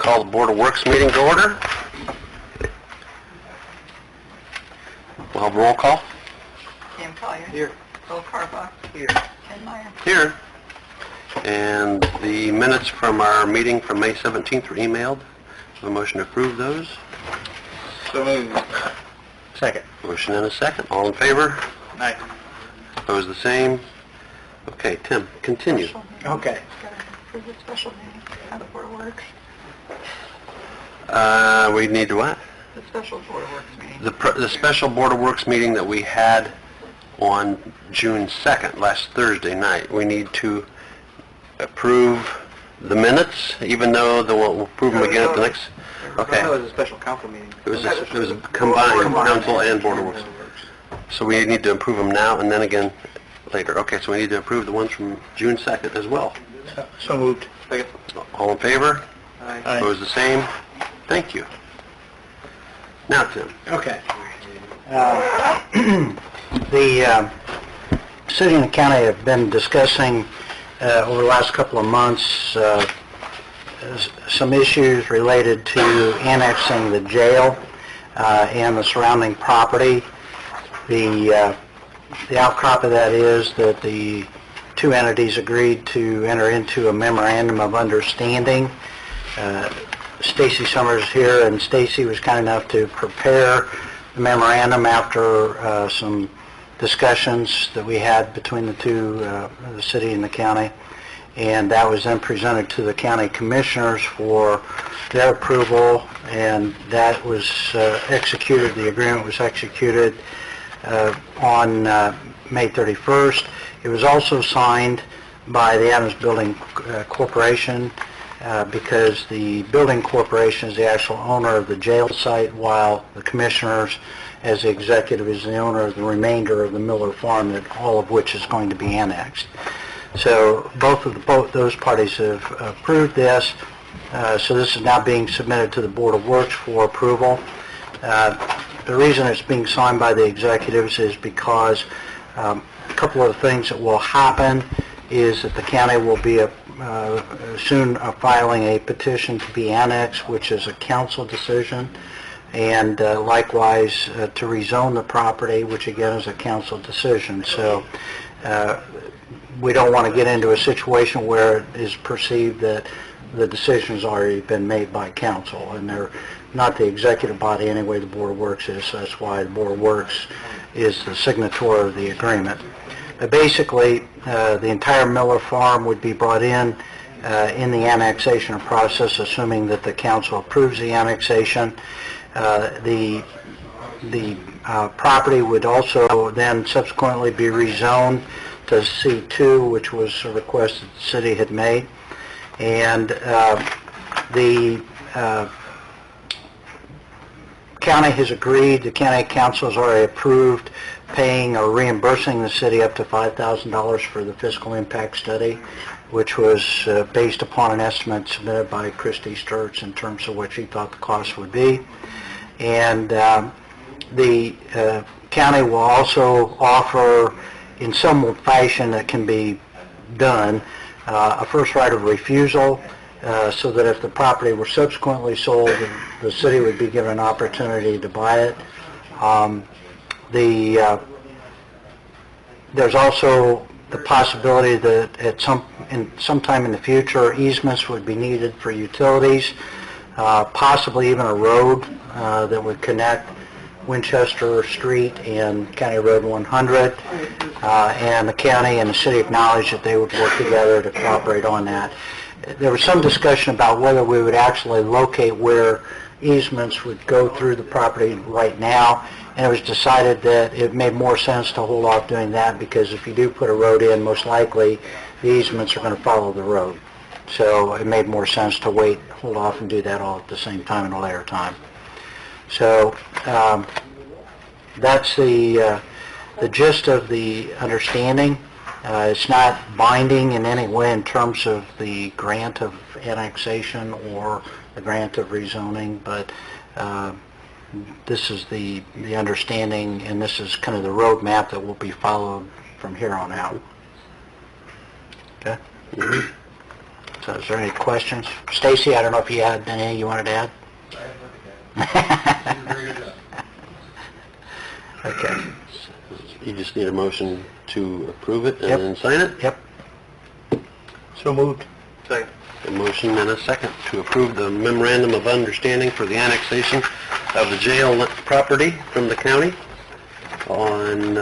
Call the Board of Works meeting to order. We'll have roll call. Sam Collier. Here. Bill Carba. Here. Ken Meyer. Here. And the minutes from our meeting from May 17th were emailed. A motion to approve those. So moved. Second. Motion and a second. All in favor? Aye. Opposed, the same. Okay, Tim, continue. Okay. Approve the special meeting of the Board of Works. We need to what? The special Board of Works meeting. The special Board of Works meeting that we had on June 2nd, last Thursday night. We need to approve the minutes, even though we'll approve them again at the next... Okay. That was a special council meeting. It was a combined council and Board of Works. So we need to approve them now and then again later. Okay, so we need to approve the ones from June 2nd as well. So moved. Second. All in favor? Aye. Opposed, the same? Thank you. Now, Tim. Okay. The city and the county have been discussing over the last couple of months some issues related to annexing the jail and the surrounding property. The outcrop of that is that the two entities agreed to enter into a memorandum of understanding. Stacy Summers here, and Stacy was kind enough to prepare the memorandum after some discussions that we had between the two, the city and the county, and that was then presented to the county commissioners for their approval, and that was executed. The agreement was executed on May 31st. It was also signed by the Adams Building Corporation, because the building corporation is the actual owner of the jail site, while the commissioners, as the executive, is the owner of the remainder of the Miller Farm, that all of which is going to be annexed. So both those parties have approved this. So this is now being submitted to the Board of Works for approval. The reason it's being signed by the executives is because a couple of things that will happen is that the county will be soon filing a petition to be annexed, which is a council decision, and likewise to rezone the property, which again is a council decision. So we don't want to get into a situation where it is perceived that the decision has already been made by council, and they're not the executive body anyway. The Board of Works is. So that's why the Board of Works is the signator of the agreement. Basically, the entire Miller Farm would be brought in the annexation process, assuming that the council approves the annexation. The property would also then subsequently be rezoned to C2, which was a request that the city had made. And the county has agreed, the county council has already approved paying or reimbursing the city up to $5,000 for the fiscal impact study, which was based upon an estimate submitted by Christy Sturts in terms of what she thought the cost would be. And the county will also offer, in some fashion that can be done, a first right of refusal, so that if the property were subsequently sold, the city would be given an opportunity to buy it. There's also the possibility that at sometime in the future, easements would be needed for utilities, possibly even a road that would connect Winchester Street and County Road 100, and the county and the city acknowledged that they would work together to cooperate on that. There was some discussion about whether we would actually locate where easements would go through the property right now, and it was decided that it made more sense to hold off doing that, because if you do put a road in, most likely the easements are going to follow the road. So it made more sense to wait, hold off, and do that all at the same time at a later time. So that's the gist of the understanding. It's not binding in any way in terms of the grant of annexation or the grant of rezoning, but this is the understanding, and this is kind of the roadmap that will be followed from here on out. Okay? So is there any questions? Stacy, I don't know if you had anything you wanted to add? Okay. You just need a motion to approve it and Yep. then sign it? Yep. So moved. Second. A motion and a second to approve the memorandum of understanding for the annexation of the jail property from the county on,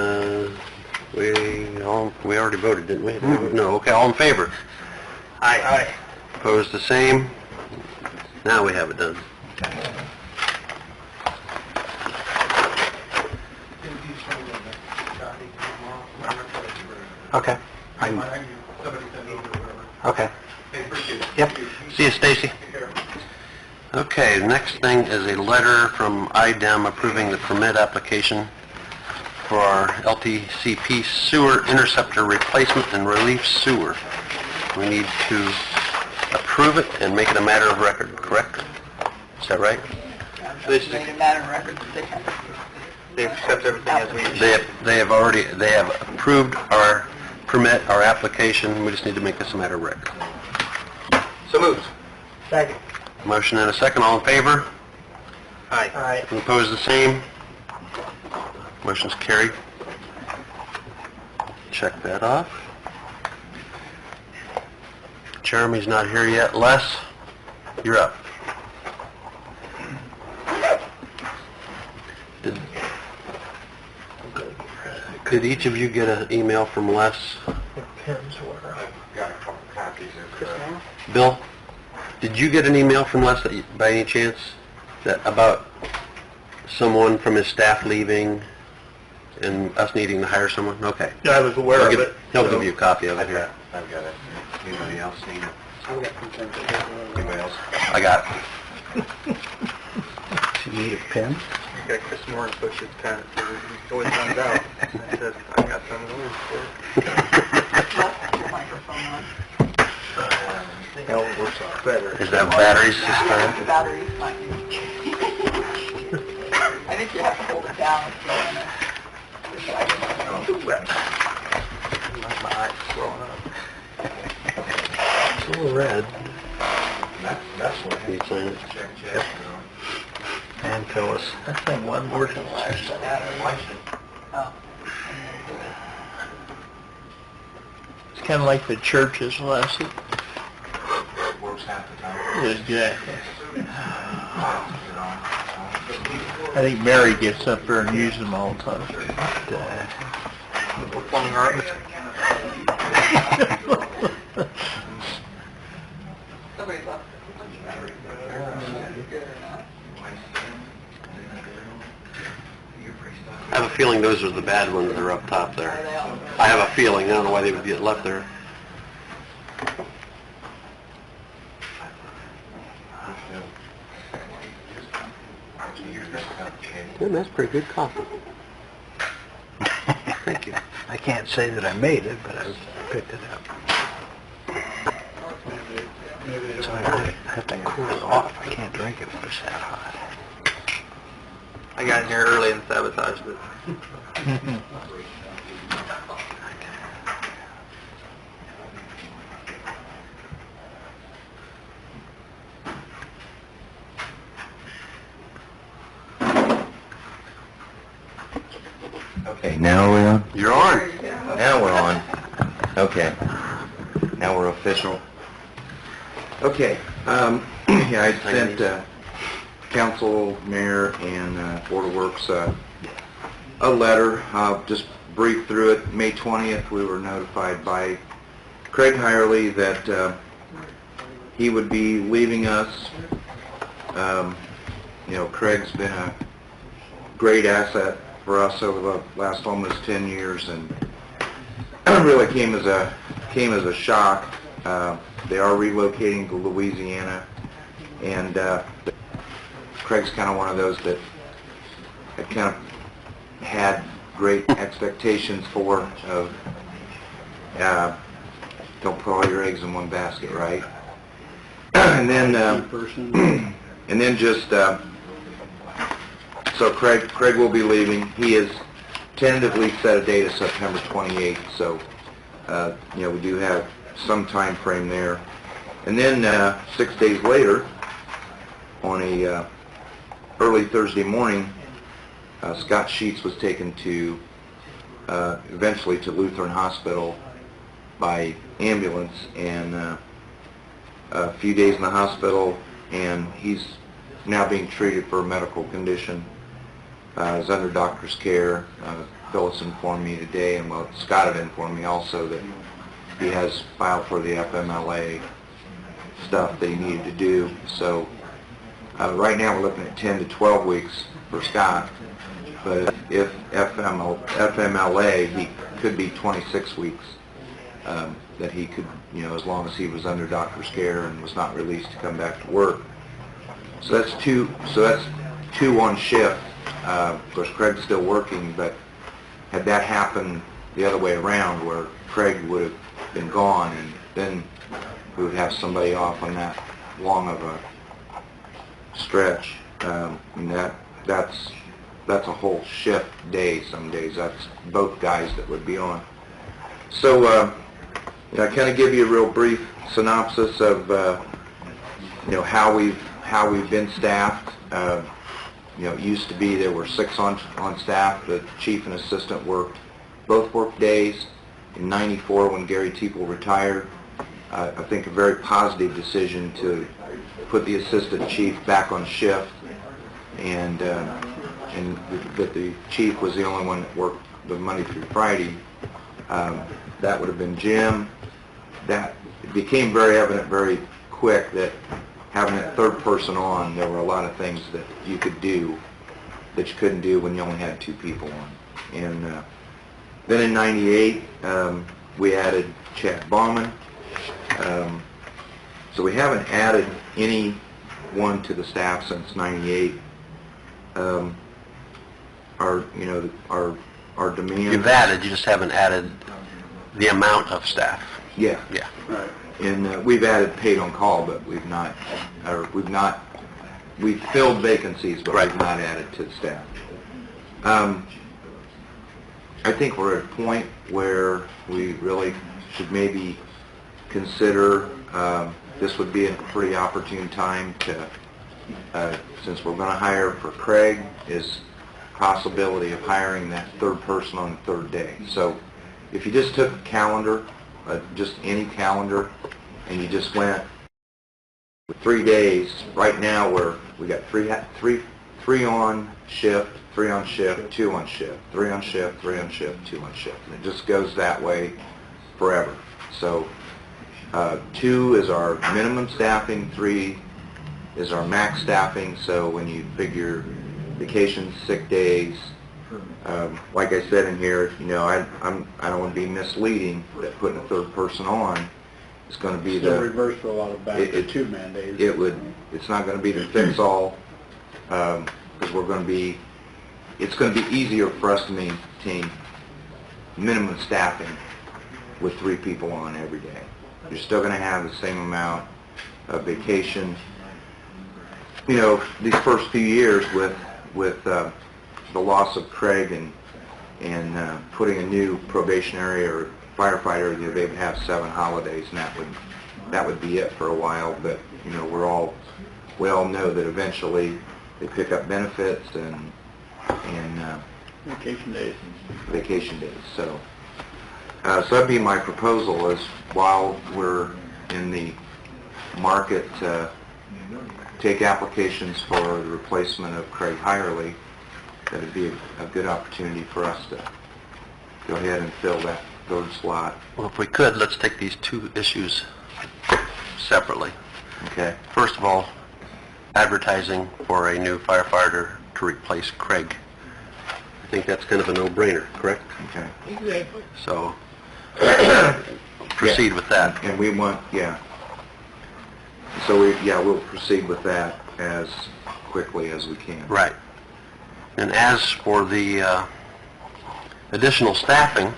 we already voted, didn't we? No, okay, all in favor? Aye. Opposed, the same? Now we have it done. Okay. Okay. Yep. See you, Stacy. Okay, next thing is a letter from IDEM approving the permit application for our LTCP sewer interceptor replacement and relief sewer. We need to approve it and make it a matter of record, correct? Is that right? This is- Made a matter of record that They accept everything as we... They have approved our permit, our application, we just need to make this a matter of record. So moved. Second. Motion and a second, all in favor? Aye. And opposed, the same? Motion's carried. Check that off. Jeremy's not here yet. Les, you're up. Did each of you get an email from Les? Bill, did you get an email from Les by any chance that about someone from his staff leaving and us needing to hire someone? Okay. Yeah, I was aware of it. He'll give you a copy of it here. I've got it. Anybody else need it? Anybody else? I got it. You need a pen? Got Chris Moore push his pen, so he always runs out. He says, I got some rules for it. your microphone on. Hell, it works out better. Is that batteries this The time? battery's not good. I think you have to hold it down if you want My eyes swelling up. It's a little red. That's what Can you sign it? Yep. And Phyllis. That thing wasn't working last Oh. It's kind of like the churches last. Works half the time. Exactly. I think Mary gets up there and uses them all the time. Plumbing art. Somebody's up. I have a feeling those are the bad ones that are up top Are there. they all? I have a feeling. I don't know why they would get left there. Yeah, that's pretty good coffee. Thank you. I can't say that I made it, but I picked it up. So I have to cool it off. I can't drink it when it's that hot. I got in here early and sabotaged it. Okay, now are we on? You're on. Now we're on. Okay. Now we're official. Okay, yeah, I sent, council, mayor, and, Board of Works, a letter. I'll just brief through it. May 20th, we were notified by Craig Hirely that, he would be leaving us. You know, Craig's been a great asset for us over the last almost 10 years, and it really came as a shock. They are relocating to Louisiana, and Craig's kind of one of those that I kind of had great expectations for. Of don't put all your eggs in one basket, right? And then just so Craig will be leaving. He has tentatively set a date of September 28th, so you know, we do have some time frame there. And then 6 days later, on a early Thursday morning, Scott Sheets was taken to eventually to Lutheran Hospital by ambulance, and a few days in the hospital, and he's now being treated for a medical condition. He's under doctor's care. Phyllis informed me today, and well, Scott had informed me also, that he has filed for the FMLA stuff they needed to do. So right now we're looking at 10 to 12 weeks for Scott, but if FMLA, he could be 26 weeks that he could, you know, as long as he was under doctor's care and was not released to come back to work. So that's two on shift. Of course, Craig's still working, but had that happened the other way around, where Craig would have been gone, and then we would have somebody off on that long of a stretch, and that's a whole shift day some days. That's both guys that would be on. So I kind of give you a real brief synopsis of how we've been staffed. It used to be there were 6 on staff. The chief and assistant both worked days. In '94, when Gary Teeple retired, I think a very positive decision to put the assistant chief back on shift, and that the chief was the only one that worked the Monday through Friday. That would have been Jim. That became very evident very quick that having that third person on, there were a lot of things that you could do that you couldn't do when you only had 2 people on. And then in '98, we added Chad Bauman. So we haven't added anyone to the staff since '98. Our demand... You've added, you just haven't added the amount of staff. Yeah. Yeah. Right. And we've added paid on call, but we've filled vacancies, but Right. we've not added to the staff. I think we're at a point where we really should maybe consider, this would be a pretty opportune time to, since we're going to hire for Craig, is possibility of hiring that third person on the third day. So if you just took a calendar, just any calendar, and you just went with 3 days, right now we got three on shift, 3 on shift, 2 on shift, 3 on shift, 3 on shift, 2 on shift. And it just goes that way forever. So 2 is our minimum staffing, 3 is our max staffing. So when you figure vacations, sick days, like I said in here, I don't want to be misleading that putting a third person on is going to be So reverse for a lot of back to 2 mandates. It's not going to be the fix all, because it's going to be easier for us to maintain minimum staffing with 3 people on every day. You're still going to have the same amount of vacation. These first few years with the loss of Craig and putting a new probationary or firefighter, they would have 7 holidays, and that would be it for a while. But we all know that eventually they pick up benefits and Vacation days. So that'd be my proposal, is while we're in the market to take applications for the replacement of Craig Hirely, that'd be a good opportunity for us to go ahead and fill that third slot. Well, if we could, let's take these 2 issues separately. Okay? First of all, advertising for a new firefighter to replace Craig. I think that's kind of a no-brainer, correct? Okay. Exactly. So, proceed with that. And we want, So we'll proceed with that as quickly as we can. Right. And as for the additional staffing,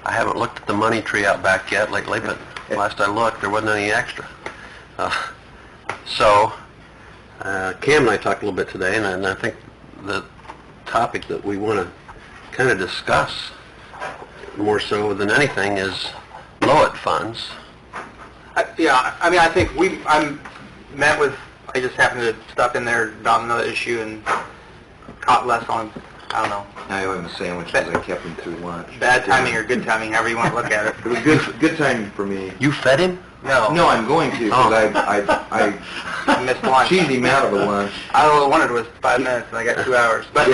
I haven't looked at the money tree out back yet lately, but last I looked, there wasn't any extra. So, Cam and I talked a little bit today, and I think the topic that we want to kind of discuss more so than anything is LOIT funds. Yeah, I mean, I think I just happened to stop in there about another issue and caught less on, I don't know, I owe him a sandwich because I kept him through lunch. bad timing or good timing, however you want to look at it. It was good timing for me. You fed him? No, No, I'm going to, because I I missed lunch. cheated him out of a lunch. All I wanted was 5 minutes, and I got 2 hours. But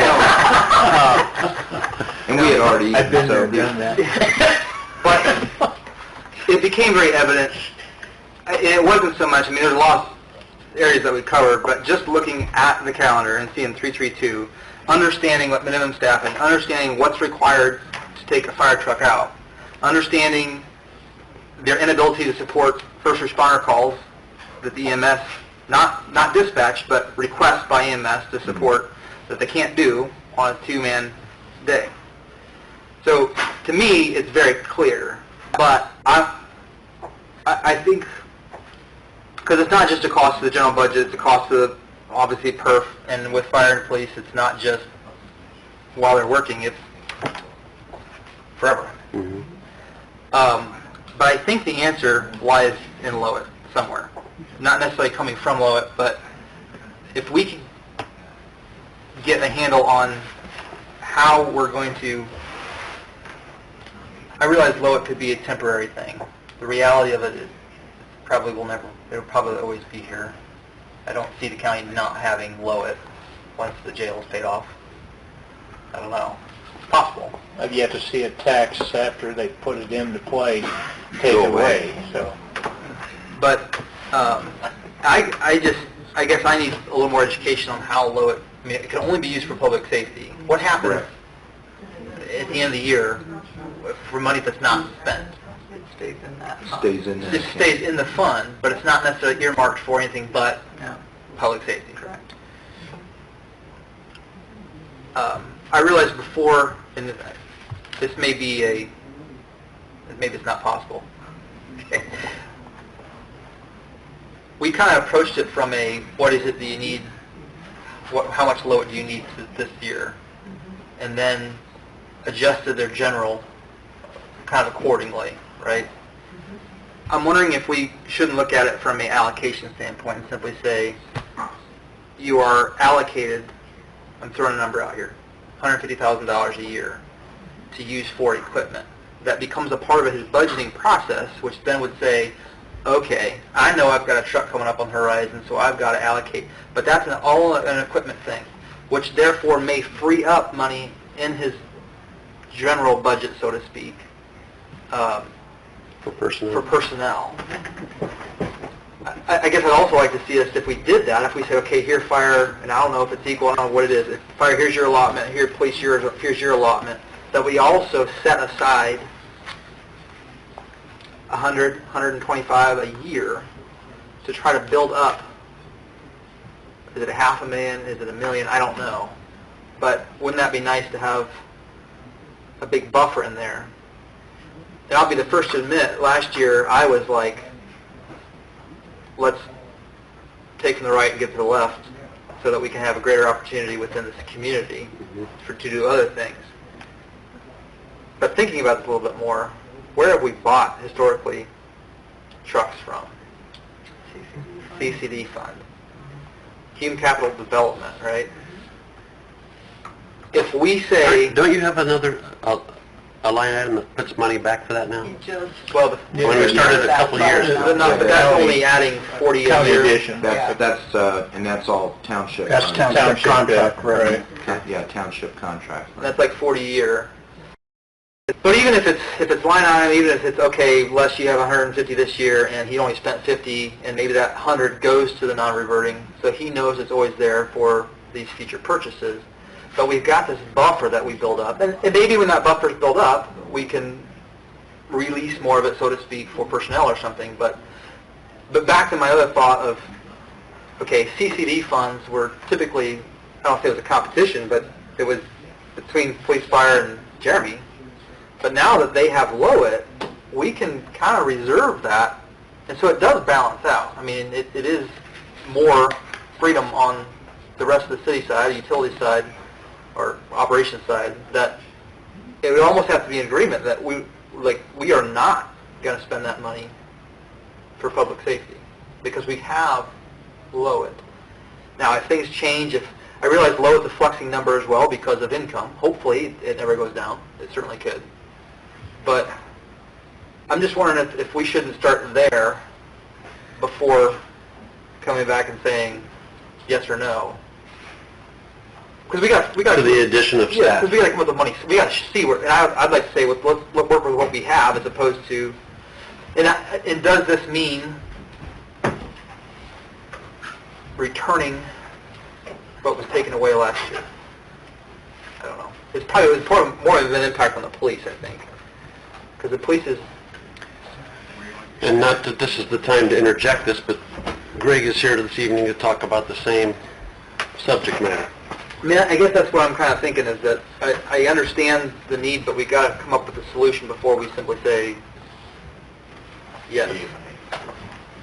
And we had already eaten, I've been there, so... done that. but it became very evident. It wasn't so much. I mean, there's a lot of areas that we covered, but just looking at the calendar and seeing 332, understanding what minimum staffing, understanding what's required to take a fire truck out, understanding their inability to support first responder calls that the EMS, not dispatch, but request by EMS to support that they can't do on a 2-man day. So to me, it's very clear, but I think, because it's not just a cost to the general budget, it's a cost to the, obviously, perf, and with fire and police, it's not just while they're working, it's forever. But I think the answer lies in Lowit somewhere. Not necessarily coming from Lowit, but if we can get a handle on how we're going to... I realize Lowit could be a temporary thing. The reality of it is probably will never, it'll probably always be here. I don't see the county not having Lowit once the jail is paid off. I don't know. It's possible. I've yet to see a tax after they put it into play take Go away, away. so. But I guess I need a little more education on how Lowit, I mean, it can only be used for public safety. What happens at the end of the year for money that's not spent? It stays in that. Stays in there. It stays in the fund, but it's not necessarily earmarked for anything but No, public safety. correct. I realized before, and this may be maybe it's not possible. We kind of approached it from a, what is it that you need, how much Lowit do you need this year? And then adjusted their general kind of accordingly, right? I'm wondering if we shouldn't look at it from an allocation standpoint and simply say, you are allocated, I'm throwing a number out here, $150,000 a year to use for equipment. That becomes a part of his budgeting process, which then would say, okay, I know I've got a truck coming up on the horizon, so I've got to allocate. But that's all an equipment thing, which therefore may free up money in his general budget, so to speak, For personnel? for personnel. I guess I'd also like to see us, if we did that, if we said, okay, here, fire, and I don't know if it's equal, I don't know what it is, if fire, here's your allotment, here, police, here's your allotment, that we also set aside 100, 125 a year to try to build up. Is it $500,000? Is it $1 million? I don't know. But wouldn't that be nice to have a big buffer in there? And I'll be the first to admit, last year I was like, let's take from the right and get to the left so that we can have a greater opportunity within this community to do other things. But thinking about this a little bit more, where have we bought historically trucks from? CCD fund. Human Capital Development, right? If we say... Don't you have another, a line item that puts money back for that now? You just... Well, When we started a couple of years ago. no, but that's only adding 40 a County year. addition. And that's all township. That's money. township contract, right? Yeah, township contract. That's like 40 a year. But even if it's line item, even if it's, okay, Les, you have 150 this year, and he only spent 50, and maybe that 100 goes to the non-reverting, so he knows it's always there for these future purchases. But we've got this buffer that we build up, and maybe when that buffer's built up, we can release more of it, so to speak, for personnel or something. But back to my other thought of, okay, CCD funds were typically, I don't say it was a competition, but it was between police, fire, and Jeremy. But now that they have Lowit, we can kind of reserve that, and so it does balance out. I mean, it is more freedom on the rest of the city side, utility side, or operations side, that it would almost have to be an agreement that we are not going to spend that money for public safety, because we have Lowit. Now, if things change, if I realize Lowit's a flexing number as well because of income, hopefully it never goes down. It certainly could. But I'm just wondering if we shouldn't start there before coming back and saying yes or no. Because we got To the addition of yeah, staff. because we got to come up with money. We got to see where. And I'd like to say, let's work with what we have as opposed to. And does this mean returning what was taken away last year? I don't know. It's probably more of an impact on the police, I think, because the police is. And not that this is the time to interject this, but Greg is here this evening to talk about the same subject matter. I mean, I guess that's what I'm kind of thinking is that I understand the need, but we got to come up with a solution before we simply say yes.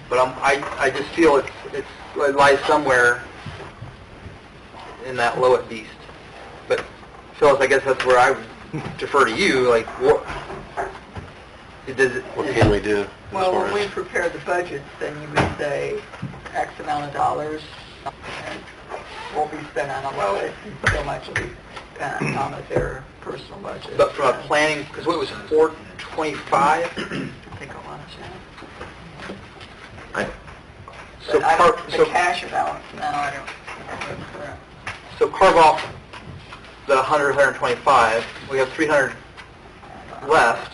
But I just feel it lies somewhere in that Lowit beast. But Phyllis, I guess that's where I would defer to you. Like, what can we do? Well, as far when we as- prepare the budgets, then you would say X amount of dollars and will be spent on a Lowit, and so much will be spent on their personal budget. But from a planning, because what was it, 425? I think I want to So But I don't, the cash balance, no, I don't remember. So carve off the 100, 125, we have 300 left.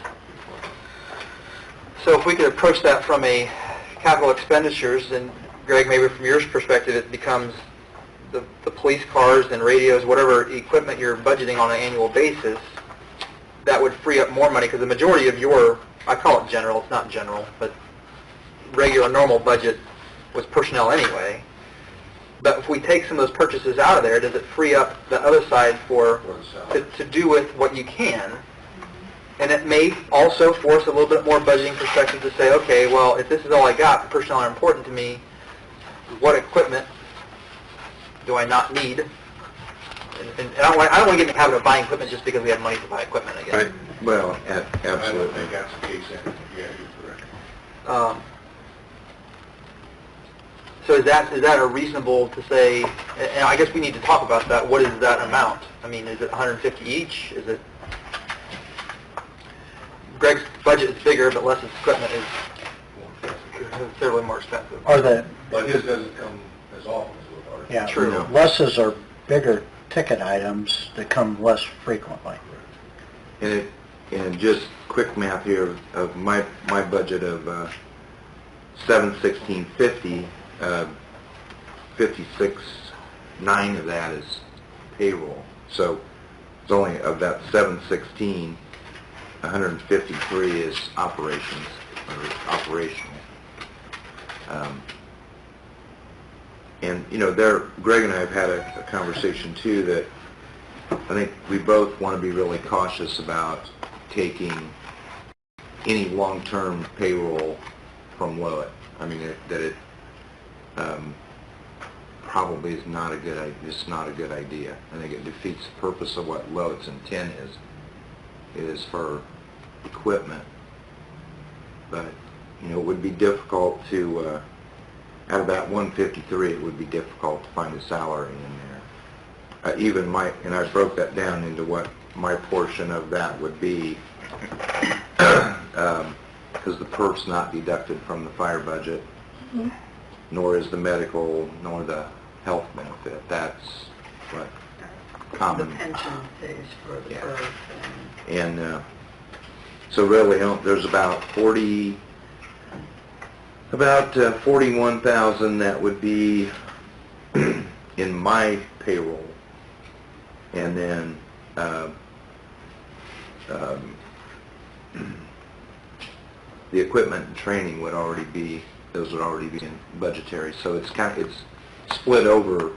So if we could approach that from a capital expenditures, and Greg, maybe from your perspective, it becomes the police cars and radios, whatever equipment you're budgeting on an annual basis, that would free up more money, because the majority of your, I call it general, it's not general, but regular, normal budget was personnel anyway. But if we take some of those purchases out of there, does it free up the other side to do with what you can? And it may also force a little bit more budgeting perspective to say, okay, well, if this is all I got, personnel are important to me, what equipment do I not need? And I don't want to get in the habit of buying equipment just because we have money to buy equipment, I guess. Right. Well, I don't absolutely. think that's the case, yeah, you're correct. So is that a reasonable to say, and I guess we need to talk about that, what is that amount? I mean, is it 150 each? Is it, Greg's budget is bigger, but less equipment is considerably more expensive. Or the, But his doesn't come as often as with ours. yeah, True. lesses are bigger ticket items that come less frequently. And just quick math here of my budget of 71650, 56.9 of that is payroll. So it's only of that 716, 153 is operations or operational. And you know, Greg and I have had a conversation too that I think we both want to be really cautious about taking any long-term payroll from Lowit. I mean, it probably is not a good. It's not a good idea. I think it defeats the purpose of what Lowit's intent is. It is for equipment, but you know, it would be difficult to out of that 153. It would be difficult to find a salary in there. Even and I broke that down into what my portion of that would be, because the perf's not deducted from the fire budget, nor is the medical, nor the health benefit. That's what common. The pension pays for the Yeah. birth And so really, there's about 41,000 that would be in my payroll, and then the equipment and training would already be, those would already be in budgetary. So it's split over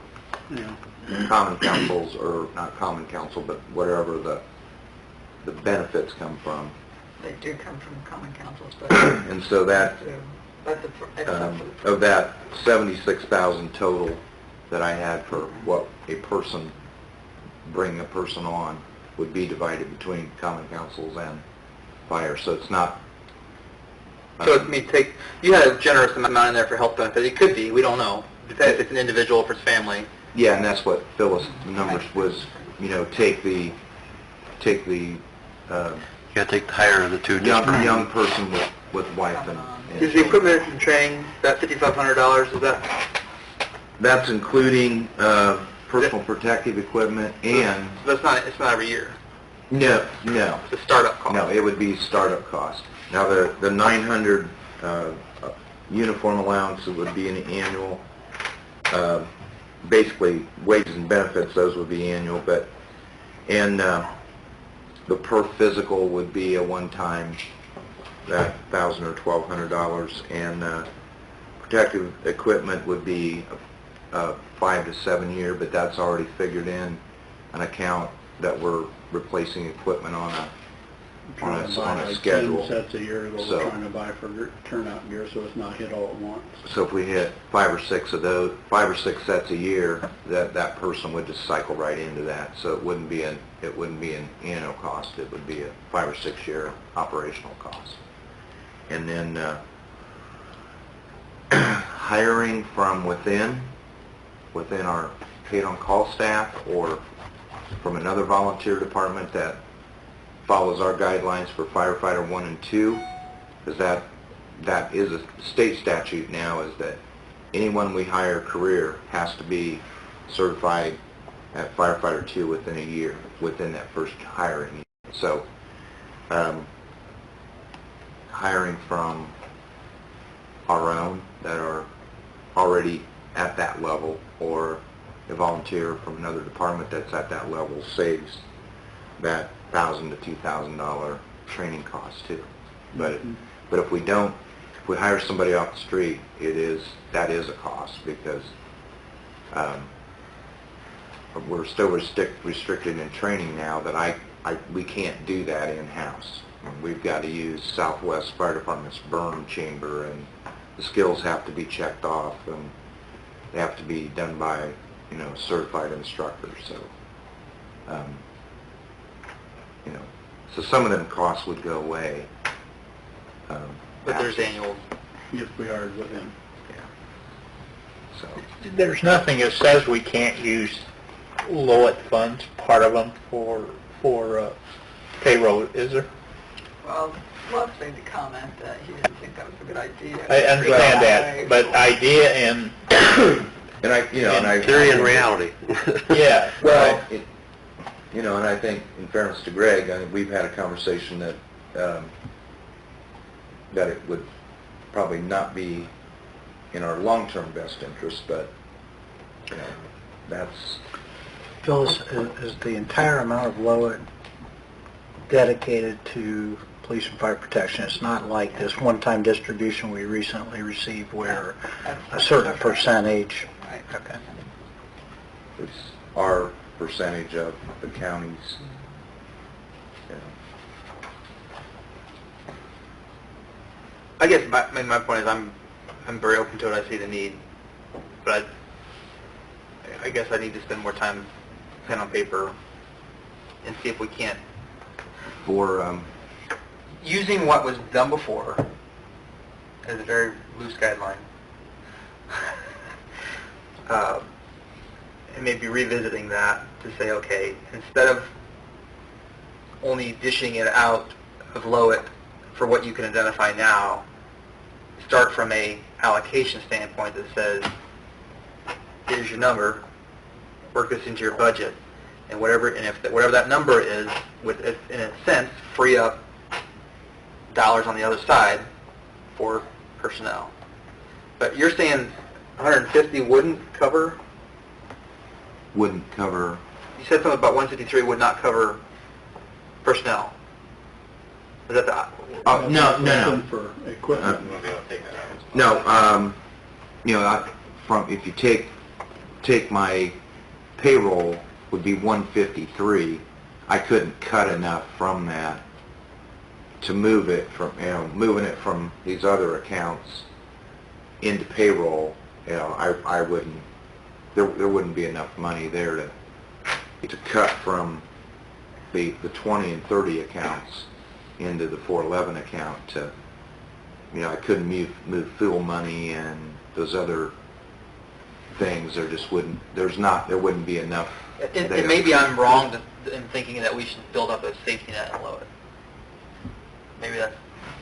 common councils, or not common council, but wherever the benefits come from. they do come from common councils, but And so that, but the, except for the of that 76,000 total that I had for what bringing a person on, would be divided between common councils and fire. So it's not So, I mean, you had a generous amount in there for health benefits. It could be, we don't know. Depends if it's an individual, if it's family. Yeah, and that's what Phyllis' numbers was, take the, You gotta take the higher of the two young person with wife and... Is the equipment and training, that $5,500, is that, That's including personal protective equipment and... it's not every year? No. It's a startup cost? No, it would be startup cost. Now, the 900 uniform allowance, it would be an annual, basically wages and benefits, those would be annual, and the per physical would be a one-time, that $1,000 or $1,200, and protective equipment would be a 5 to 7 year, but that's already figured in an account that we're replacing equipment on a schedule. 10 sets a year ago, So- we're trying to buy for turnout gear, so it's not hit all at once. So if we hit 5 or 6 of those, 5 or 6 sets a year, that person would just cycle right into that. So it wouldn't be an annual cost. It would be a 5 or 6 year operational cost. And then hiring from within our paid on call staff or from another volunteer department that follows our guidelines for firefighter 1 and 2, because that is a state statute now, is that anyone we hire career has to be certified at firefighter 2 within a year, within that first hiring year. So hiring from our own that are already at that level, or a volunteer from another department that's at that level, saves that $1,000 to $2,000 training cost too. But if we hire somebody off the street, that is a cost, because we're still restricted in training now that we can't do that in-house. We've got to use Southwest Fire Department's burn chamber, and the skills have to be checked off, and they have to be done by certified instructors. So so some of them costs would go away. But there's annual. If we hired with him. Yeah. So There's nothing that says we can't use Lowit funds, part of them, for payroll, is there? Well, Love made the comment that he didn't think that was a good idea. I understand that, but idea and, Theory and reality. yeah. Well, and I think, in fairness to Greg, we've had a conversation that that it would probably not be in our long-term best interest, but that's... Phyllis, is the entire amount of Lowit dedicated to police and fire protection? It's not like this one-time distribution we recently received where a certain percentage... Right. Okay. It's our percentage of the county's. I guess my point is I'm very open to it. I see the need, but I guess I need to spend more time pen on paper and see if we can't, For, using what was done before as a very loose guideline, and maybe revisiting that to say, okay, instead of only dishing it out of Lowit for what you can identify now, start from a allocation standpoint that says, here's your number, work this into your budget, and whatever that number is, would, in a sense, free up dollars on the other side for personnel. But you're saying 150 wouldn't cover? wouldn't cover... You said something about 153 would not cover personnel. Is that the... no. For equipment. No, if you take my payroll would be 153, I couldn't cut enough from that to move it from, moving it from these other accounts into payroll, I wouldn't, there wouldn't be enough money there to cut from the 20 and 30 accounts into the 411 account to I couldn't move fuel money and those other things. There just wouldn't, there wouldn't be enough And there. maybe I'm wrong in thinking that we should build up a safety net and low it. Maybe that's,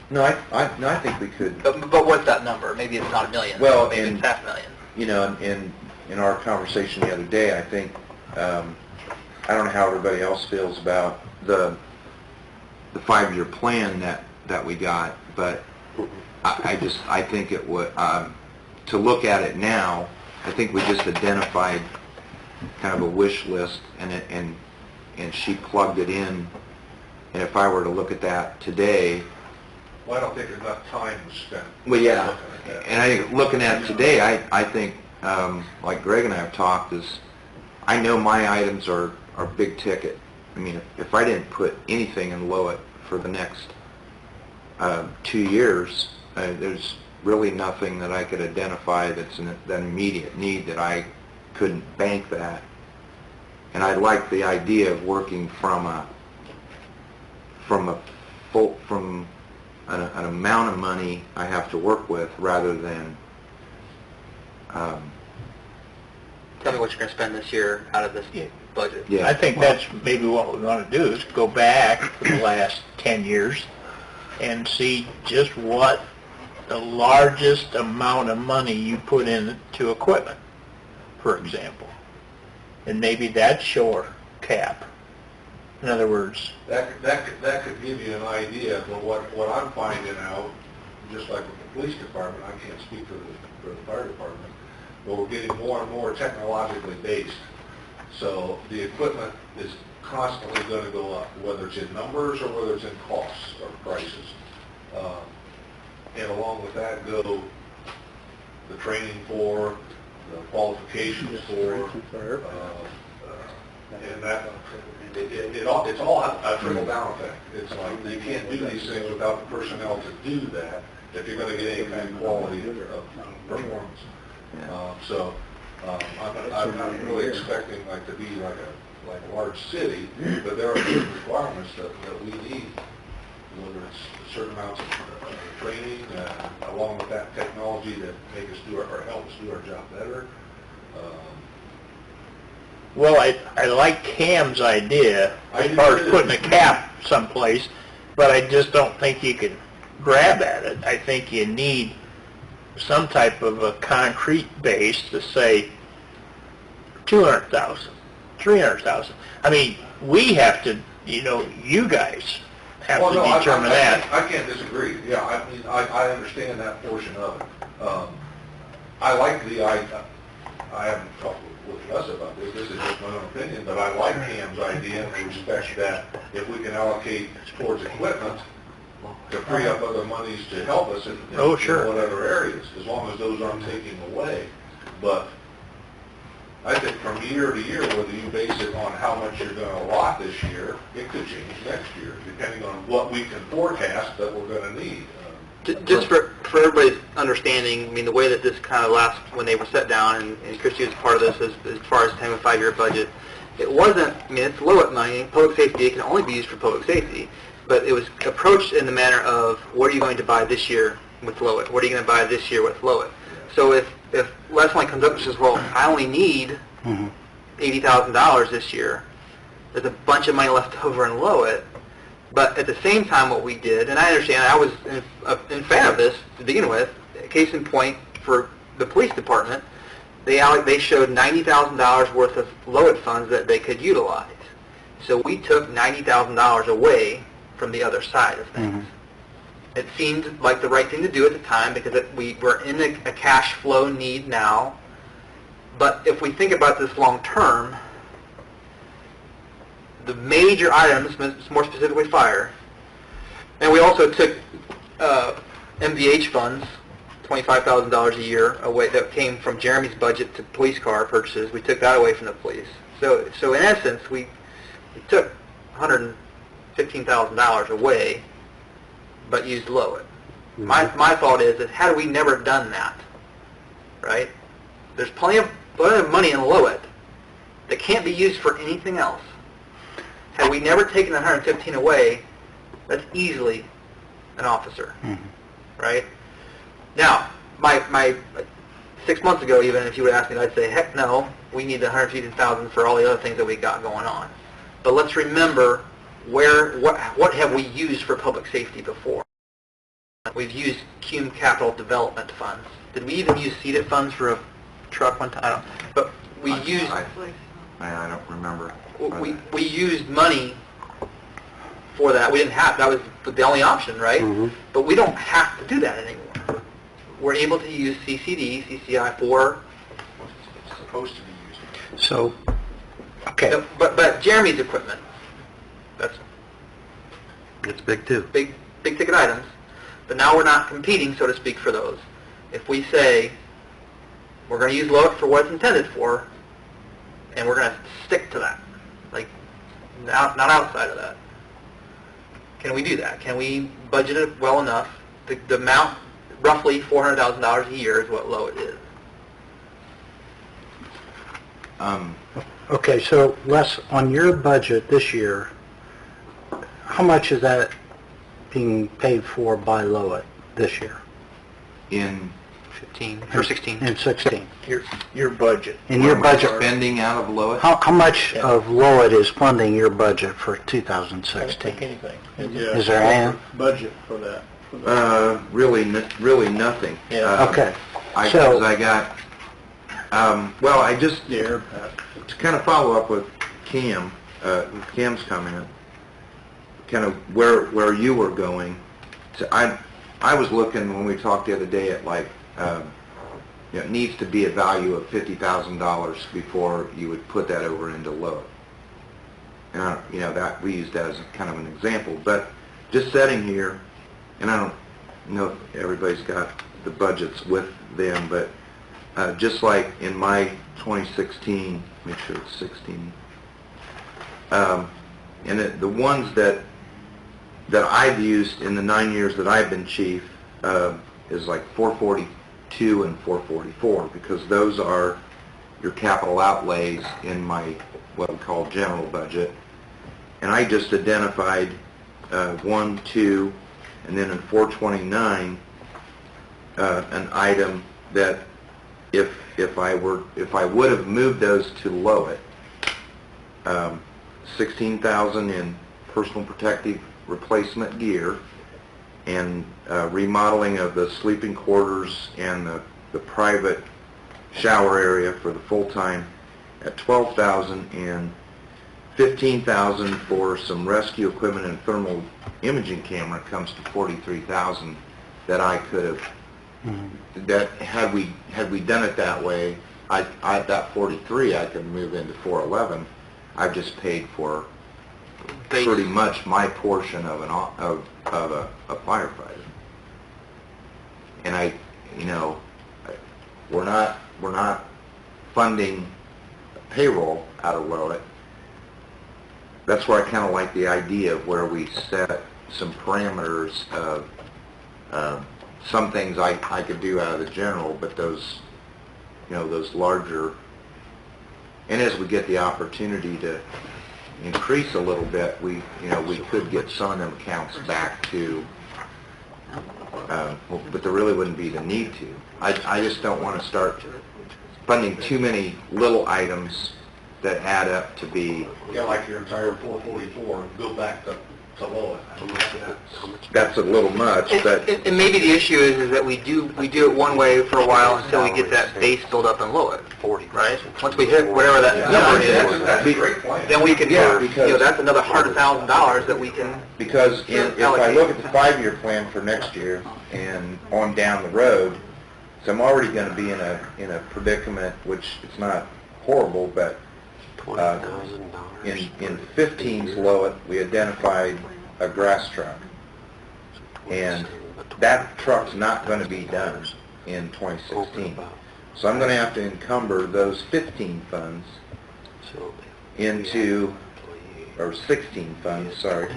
No, I think we could. but what's that number? Maybe it's not $1 million. Well, maybe and- it's $500,000. In our conversation the other day, I think, I don't know how everybody else feels about the 5-year plan that we got, but I think it would, to look at it now, I think we just identified kind of a wish list, and she plugged it in, and if I were to look at that today, Well, I don't think enough time was spent. well, yeah, looking at that. and I think looking at it today, I think, like Greg and I have talked, is I know my items are big ticket. I mean, if I didn't put anything in Lowit for the next 2 years, there's really nothing that I could identify that's an immediate need that I couldn't bank that. And I like the idea of working from an amount of money I have to work with rather than Tell me what you're going to spend this year out of this budget. yeah. I think that's maybe what we want to do, is go back to the last 10 years and see just what the largest amount of money you put into equipment, for example. And maybe that's your cap. In other words, That could give you an idea, but what I'm finding out, just like with the police department, I can't speak for the fire department, but we're getting more and more technologically based. So the equipment is constantly going to go up, whether it's in numbers or whether it's in costs or prices. And along with that go the training for, the qualifications for, and that, it's all a trickle-down effect. It's like, you can't do these things without the personnel to do that if you're going to get any kind of quality of performance. I'm really expecting like to be like a large city, but there are certain requirements that we need, whether it's certain amounts of training, along with that technology that make us do or help us do our job better. well, I like Cam's idea I as do far as too. putting a cap someplace, but I just don't think you can grab at it. I think you need some type of a concrete base to say 200,000, 300,000. I mean, we have to, you guys have Well, to no, determine that. I can't disagree. Yeah, I mean, I understand that portion of it. I like the idea. I haven't talked with Les about this. This is just my own opinion, but I like Cam's idea in the respect that if we can allocate towards equipment to free up other monies to help us in Oh, sure. what other areas, as long as those aren't taken away. But I think from year to year, whether you base it on how much you're going to allot this year, it could change next year, depending on what we can forecast that we're going to need. Just for everybody's understanding, I mean, the way that this kind of last, when they were set down, and Christie was part of this as far as having a 5-year budget, it wasn't, I mean, it's Lowit money, public safety, it can only be used for public safety, but it was approached in the manner of, what are you going to buy this year with Lowit? What are you going to buy this year with Lowit? So if Les only comes up and says, well, I only need $80,000 this year, there's a bunch of money left over in Lowit. But at the same time, what we did, and I understand, I was in fan of this to begin with. Case in point, for the police department, they showed $90,000 worth of Lowit funds that they could utilize. So we took $90,000 away from the other side of things. It seemed like the right thing to do at the time because we were in a cash flow need now. But if we think about this long term, the major items, more specifically fire, and we also took MVH funds, $25,000 a year away that came from Jeremy's budget to police car purchases. We took that away from the police. So in essence, we took $115,000 away, but used Lowit. My thought is that had we never done that, right? There's plenty of money in Lowit that can't be used for anything else. Had we never taken the 115 away, that's easily an officer, right? Now, my 6 months ago, even if you would ask me, I'd say, heck no, we need the 150,000 for all the other things that we got going on. But let's remember what have we used for public safety before? We've used CUME capital development funds. Did we even use seeded funds for a truck one time? I don't. But we used I don't remember. we used money for that. We didn't have, that was the only option, right? But we don't have to do that anymore. We're able to use CCD, CCI for, It's supposed to be used. So, okay, but Jeremy's equipment, that's It's big too. big ticket items, but now we're not competing, so to speak, for those. If we say, we're going to use LOIC for what it's intended for, and we're going to stick to that, like, not outside of that. Can we do that? Can we budget it well enough? The amount, roughly $400,000 a year is what LOIC is. okay, so Les, on your budget this year, how much is that being paid for by Lowit this year? In 15, or 16. In 16? Your budget. In your budget, spending out of Lowit? how much Yeah. of Lowit is funding your budget for I don't 2016? think anything. Is there any? Budget for that. Really nothing. Yeah. Okay, I so, got, well, I just, Yeah. to kind of follow up with Cam, Cam's comment, kind of where you were going, so I was looking when we talked the other day at like, it needs to be a value of $50,000 before you would put that over into Lowit. And, that, we use that as kind of an example, but just sitting here, and I don't know if everybody's got the budgets with them, but just like in my 2016, make sure it's 16, and the ones that I've used in the 9 years that I've been chief is like 442 and 444, because those are your capital outlays in my what we call general budget. And I just identified 1, 2, and then in 429 an item that if I would have moved those to Lowit, 16,000 in personal protective replacement gear and remodeling of the sleeping quarters and the private shower area for the full-time at 12,000, and 15,000 for some rescue equipment and thermal imaging camera comes to 43,000 that I could have, that had we done it that way, I that 43 I could move into 411. I've just paid for pretty much my portion of a firefighter. And we're not funding payroll out of Lowit. That's where I kind of like the idea of where we set some parameters of some things I could do out of the general, but those larger, and as we get the opportunity to increase a little bit, we could get some of them accounts back to, but there really wouldn't be the need to. I just don't want to start funding too many little items that add up to be, Yeah, like your entire 444, and go back to Lowit. that's a little much, but And maybe the issue is that we do it one way for a while until we get that base built up in Lowit, right? Once we hit whatever that number is, That's a great plan. then we can, Yeah, because- that's another $100,000 that we can, because if I look at the 5-year plan for next year and on down the road, so I'm already going to be in a predicament, which it's not horrible, but in 15's Lowit, we identified a grass truck, and that truck's not going to be done in 2016. So I'm going to have to encumber those 15 funds into, or 16 funds, sorry,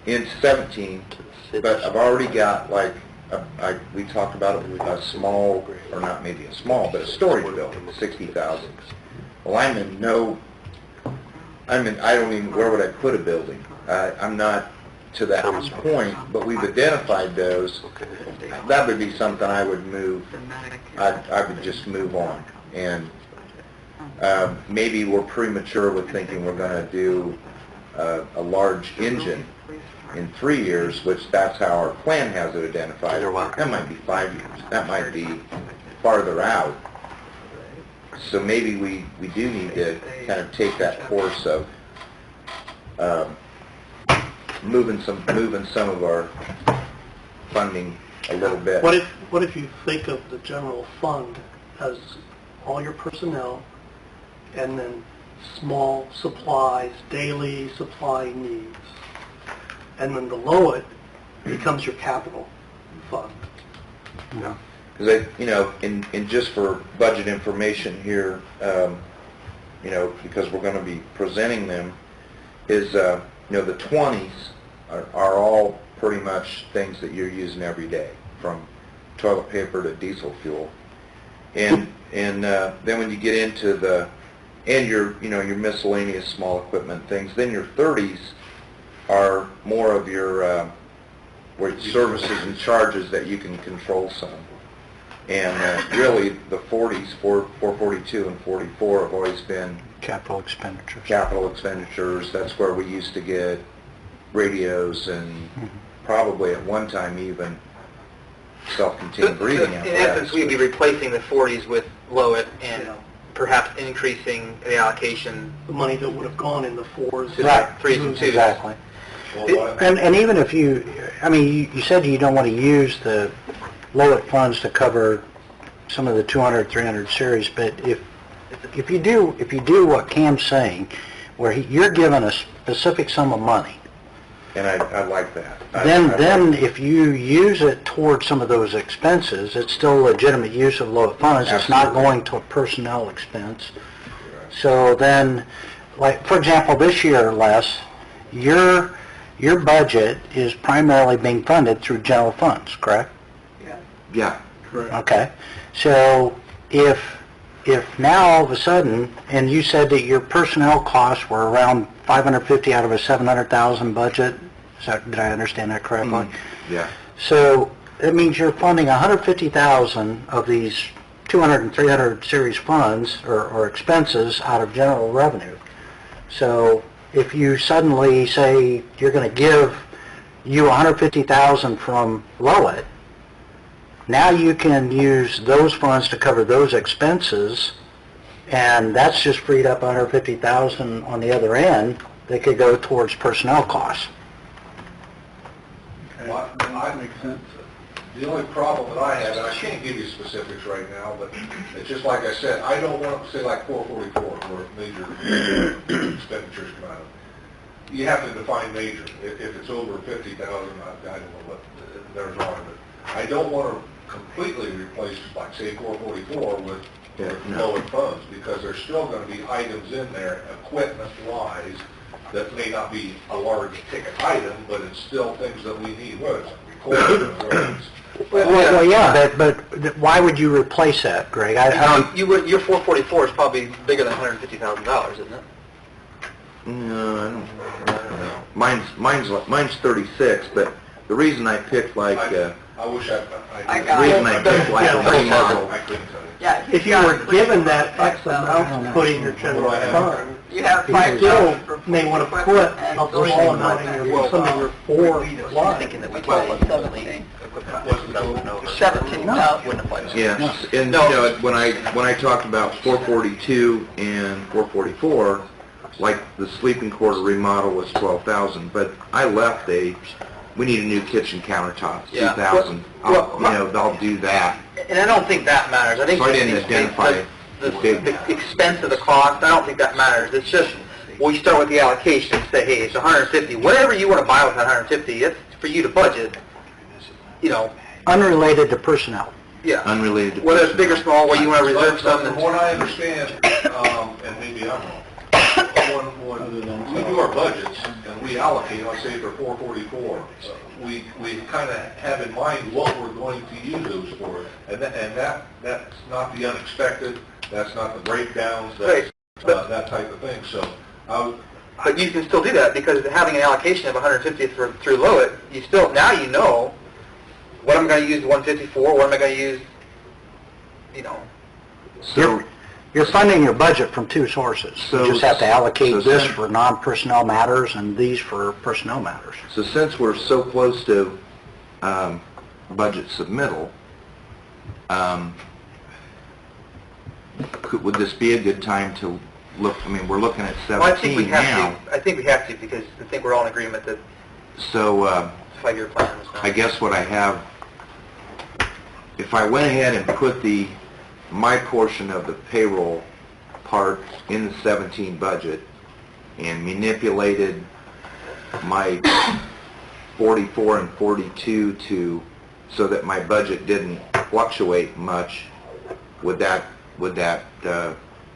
into 17, but I've already got like, we talked about it, a small, or not maybe a small, but a storage building, 60,000. Well, I don't even, where would I put a building? I'm not to that Comes- point, but we've identified those, that would be something I would move, I would just move on. And maybe we're premature with thinking we're going to do a large engine in 3 years, which that's how our plan has it identified. You're welcome. That might be 5 years. That might be farther out. So maybe we do need to kind of take that course of moving some of our funding a little bit. What if you think of the general fund as all your personnel and then small supplies, daily supply needs, and then below it becomes your capital fund? Because and just for budget information here, because we're going to be presenting them, is the 20s are all pretty much things that you're using every day, from toilet paper to diesel fuel, and then when you get into your miscellaneous small equipment things, then your 30s are more of your services and charges that you can control some. And really, the 40s, 442 and 44 have always been Capital expenditures. capital expenditures. That's where we used to get radios and probably at one time even self-contained breathing In apparatus. essence, we'd be replacing the 40s with Lowit and perhaps increasing the allocation The money that would have gone in the fours. to the 3s and 2s. Exactly. Well, what- And even if you said you don't want to use the Lowit funds to cover some of the 200, 300 series, but if you do what Cam's saying, where you're given a specific sum of money, And I like that. then if you use it towards some of those expenses, it's still legitimate use of Lowit funds. It's not Absolutely. going to a personnel expense. So then, like, for example, this year, Les, your budget is primarily being funded through general funds, correct? Yeah. Okay. So if now all of a sudden, and you said that your personnel costs were around 550 out of a 700,000 budget, did I understand that correctly? Yeah. So that means you're funding 150,000 of these 200 and 300 series funds or expenses out of general revenue. So if you suddenly say you're going to give you 150,000 from Lowit, now you can use those funds to cover those expenses, and that's just freed up 150,000 on the other end that could go towards personnel costs. That makes sense. The only problem that I have, and I can't give you specifics right now, but it's just like I said, I don't want to say like 444, where major expenditures come out of. You have to define major. If it's over 50,000, I don't know what there's on it. I don't want to completely replace, like, say, 444 with Lowit funds, because there's still going to be items in there, equipment-wise, that may not be a large ticket item, but it's still things that we need, whether it's recording, whether it's... Well, yeah, but why would you replace that, Greg? I don't... Your 444 is probably bigger than $150,000, isn't it? No, I don't know. Mine's 36, but the reason I picked like I wish I I got the it. reason I picked like a remodel. I couldn't tell you. Yeah, If you were given that X amount to put in your general fund, You have you 5,000 still for may want to put equipment a and small amount in your, some of your four lines. Thinking that we Well, could 17. What's the total? 17,000. Wouldn't apply to Yes, and when I talked about 442 and 444, like the sleeping quarter remodel was 12,000, but I left we need a new kitchen countertop, Yeah. 2,000. Well, I'll do that. And I don't think that matters. I think So I didn't the- identify the big- the expense of the cost, I don't think that matters. It's just, we start with the allocation and say, hey, it's 150. Whatever you want to buy with that 150, it's for you to budget, Unrelated to personnel. yeah. Unrelated to Whether it's big or small, where you want to reserve But some. from what I understand, and maybe I'm wrong, when we do our budgets and we allocate, let's say for 444, we kind of have in mind what we're going to use those for, and that's not the unexpected, that's not the breakdowns, that's Right. that type of thing. So But you can still do that because having an allocation of 150 through Lowit, you still, now you know what I'm going to use the 150 for, what am I going to use, you know. So, You're funding your budget from two sources. So- You just have to so allocate this since- for non-personnel matters and these for personnel matters. so since we're so close to budget submittal, would this be a good time to look, I mean, we're looking at Well, I think we 17 now, have to, I think we have to because I think we're all in agreement that so the 5-year plan is not. I guess what I have, if I went ahead and put my portion of the payroll part in the 17 budget and manipulated my 44 and 42 so that my budget didn't fluctuate much, would that, I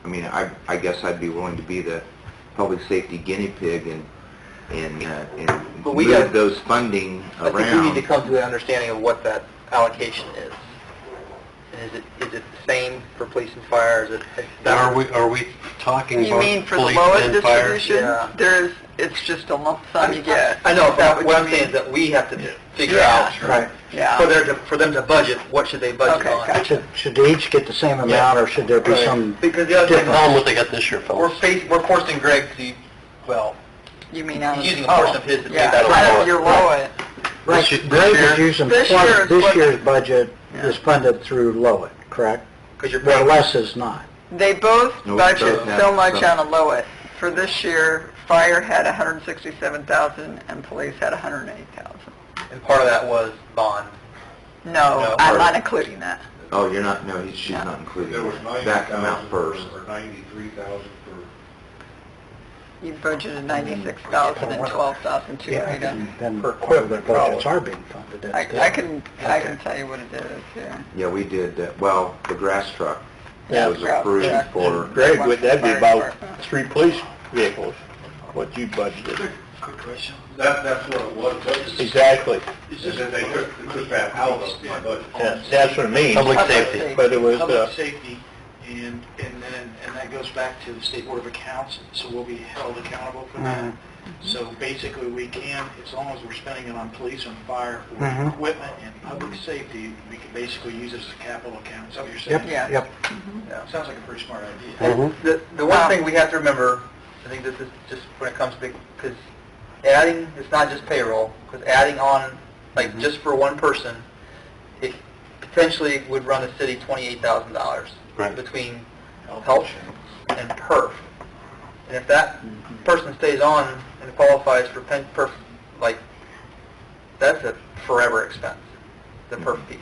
mean, I guess I'd be willing to be the public safety guinea pig and But we move got- those funding I around. think we need to come to an understanding of what that allocation is. And is it the same for police and fire? Is it? Now, are we talking You about mean for the police lowest and fire? distribution? Yeah. It's just a lump sum you get. I know, Is that but what you I'm mean? saying is that we have to figure Yeah. out, Right. Yeah. for them to budget, what should they budget Okay, on? gotcha. Should they each get the same amount, or should there be some Because the other thing, Tell them what they got this year, we're fellas. we're forcing Greg to, well, You mean on... using a portion of his to pay Yeah, that out over. of your lowest. Right, This Greg year? is using, This year is this what- year's budget Yeah. is funded through Lowit, correct? Because you're Where paying, Les is not. They both No, budget both have so much some. on a lowest. For this year, fire had 167,000 and police had 108,000. and part of that was bond. No, No, I'm or- not including that. Oh, you're not, no, she's Yeah. not including There was that amount 90,000 first. or 93,000 for You budgeted 96,000 and 12,000 too, Rita. Then For equipment, the budgets are being funded. that's I good. I can tell you what it is, yeah. Yeah, we did, well, the grass truck Yeah, was grass approved truck. for, Greg, would that be Fire about department. 3 police vehicles, what you budgeted? that's what it was. But Exactly. it's just that they took that out of my budget. Yeah, that's what I mean. Public Public safety. safety. But it was, Public safety, and that goes back to the State Board of Accounts, so we'll be held accountable for that. So basically, we can, as long as we're spending it on police and fire for Mhm. equipment and public safety, we can basically use it as a capital account. Is that what you're saying? Yep, Yeah. yep. Sounds like a pretty smart idea. Mhm. The one thing we have to remember, I think this is just when it comes to, because adding, it's not just payroll, because adding on, like, just for one person, it potentially would run the city $28,000 Right. between health and perf. And if that person stays on and qualifies for perf, like, that's a forever expense, the perf piece.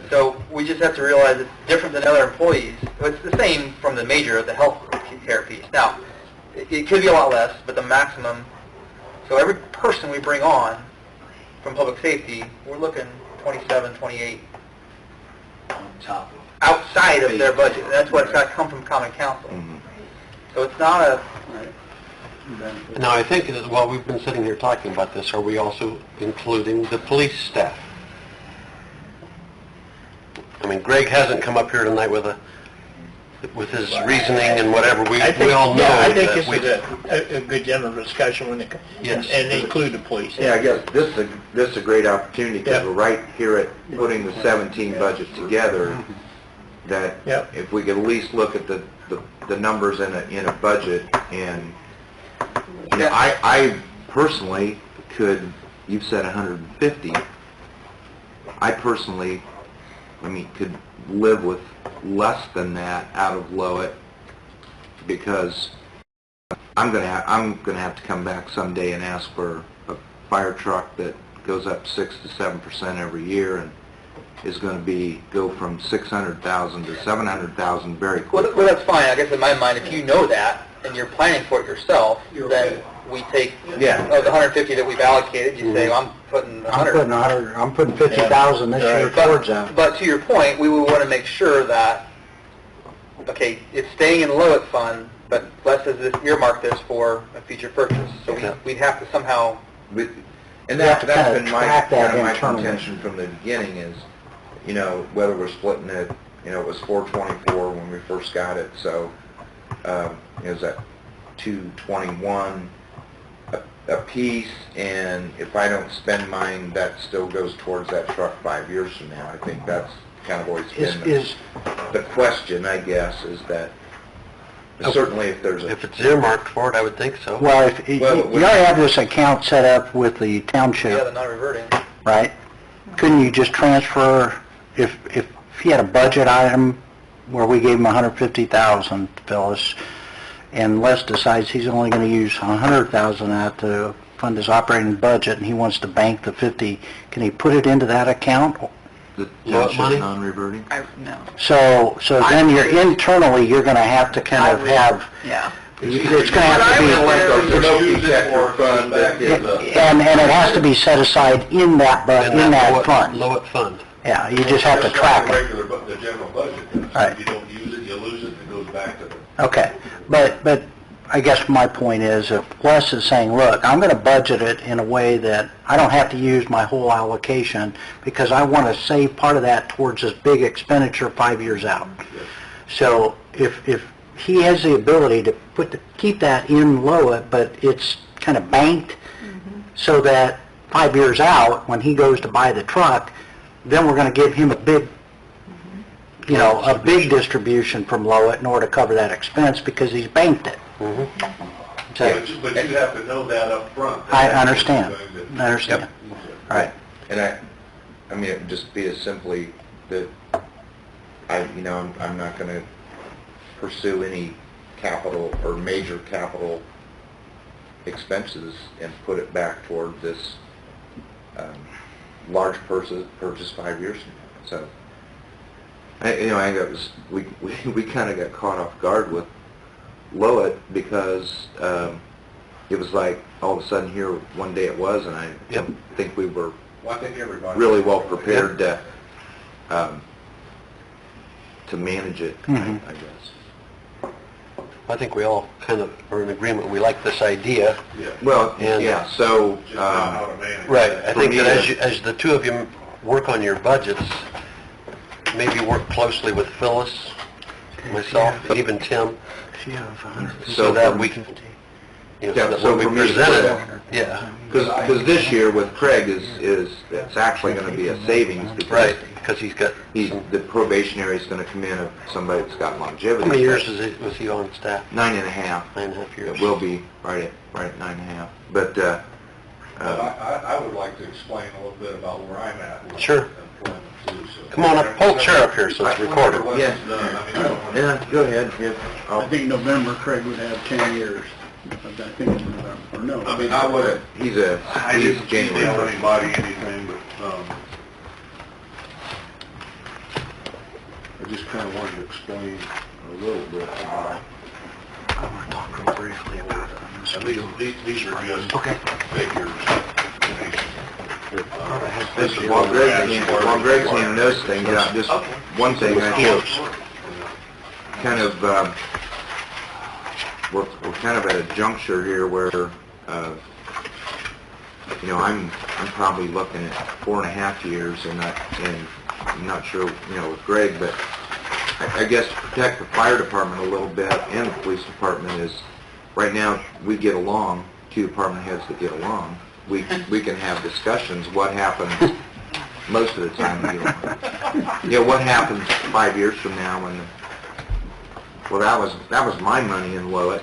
So we just have to realize it's different than other employees. It's the same from the major of the health care piece. Now, it could be a lot less, but the maximum, so every person we bring on from public safety, we're looking 27, 28 On top of. outside of their budget. And that's what's got to come from common council. So it's not a, Now, I think that while we've been sitting here talking about this, are we also including the police staff? I mean, Greg hasn't come up here tonight with his reasoning and whatever. I think, We all know yeah, I think that this we... is a good general discussion when it, Yes. and include the police. yeah, I guess this is a great opportunity, because Yep. we're right here at putting the 17 budget together, that Yep. if we could at least look at the numbers in a budget, and, you know, I personally could, you've said 150, I personally, I mean, could live with less than that out of Lowit, because I'm gonna have to come back someday and ask for a fire truck that goes up 6 to 7% every year, and is gonna go from 600,000 to 700,000 very quickly. well, that's fine. I guess in my mind, if you know that and you're planning for it yourself, then we take, Yeah. of the 150 that we've allocated, you say, well, I'm putting 100. I'm putting 50,000 this year towards that. But to your point, we would want to make sure that, okay, it's staying in the Lowit fund, but Les has this, earmarked this for a future purchase. So Yeah. we'd have to somehow, And You have that's to kinda been my, track that kind of my internally. contention from the beginning is, you know, whether we're splitting it, you know, it was 424 when we first got it, so, is that 221 a piece, and if I don't spend mine, that still goes towards that truck 5 years from now. I think that's kind of always been the question, I guess, is that certainly if there's a... If it's earmarked for it, I would think so. Well, if, you already have this account set up with the Yeah, township, the non-reverting. right? Couldn't you just transfer, if he had a budget item where we gave him 150,000, Phyllis, and Les decides he's only going to use 100,000 out to fund his operating budget, and he wants to bank the 50, can he put it into that account? The What money? township non-reverting? No. So then internally, you're going to have to kind of have, Yeah. it's going to have to be... Use it for fund back in the... And it has to be set aside in that fund. Lowit fund. Yeah, you just have to Just like track the it. regular, the general budget. Right. If you don't use it, you lose it, and it goes back to the... Okay, but I guess my point is, if Les is saying, look, I'm going to budget it in a way that I don't have to use my whole allocation because I want to save part of that towards this big expenditure 5 years out. So if he has the ability to keep that in Lowit, but it's kind of banked so that 5 years out, when he goes to buy the truck, then we're going to give him a big, a big distribution from Lowit in order to cover that expense because he's banked it. So, But you have to know that up front. I understand. All right. And I mean, it would just be as simply that I'm not going to pursue any capital or major capital expenses and put it back toward this large purchase 5 years from now. So, I think that was, we kind of got caught off guard with Lowit because it was like all of a sudden here one day it was, and I don't think we were Well, I think everybody... really well prepared to manage it, I guess. I think we all kind of are in agreement, we like this idea. Well, And- yeah, so, Just know how to manage it. Right, I think For that me, as the two of you work on your budgets, maybe work closely with Phyllis, myself, even Tim, so that we can, so that so when we for me to present put it, yeah, because this year with Craig it's actually going to be a savings because right, because he's got, the probationary is going to come in of somebody that's got longevity. how many years was he on staff? 9.5. 9.5 years. It will be right at 9.5. But, But I would like to explain a little bit about where I'm at with Sure. employment too. So- Come on up, pull the chair up here so it's recorded. Once Yeah. it's done, I mean, I don't want to... yeah, go ahead. I think November Craig would have 10 years. I think it's November, or no. I mean, I would... He's I didn't January tell 1st. anybody anything, but, I just kind of wanted to explain a little bit about... Briefly about it. And these are just figures. While Greg's handling those things, just one thing, I feel kind of, we're kind of at a juncture here where, I'm probably looking at 4.5 years, and I'm not sure, with Greg, but I guess to protect the fire department a little bit and the police department is, right now, we get along, two department heads that get along. We can have discussions, what happens most of the time, what happens 5 years from now when, that was my money in Lowit,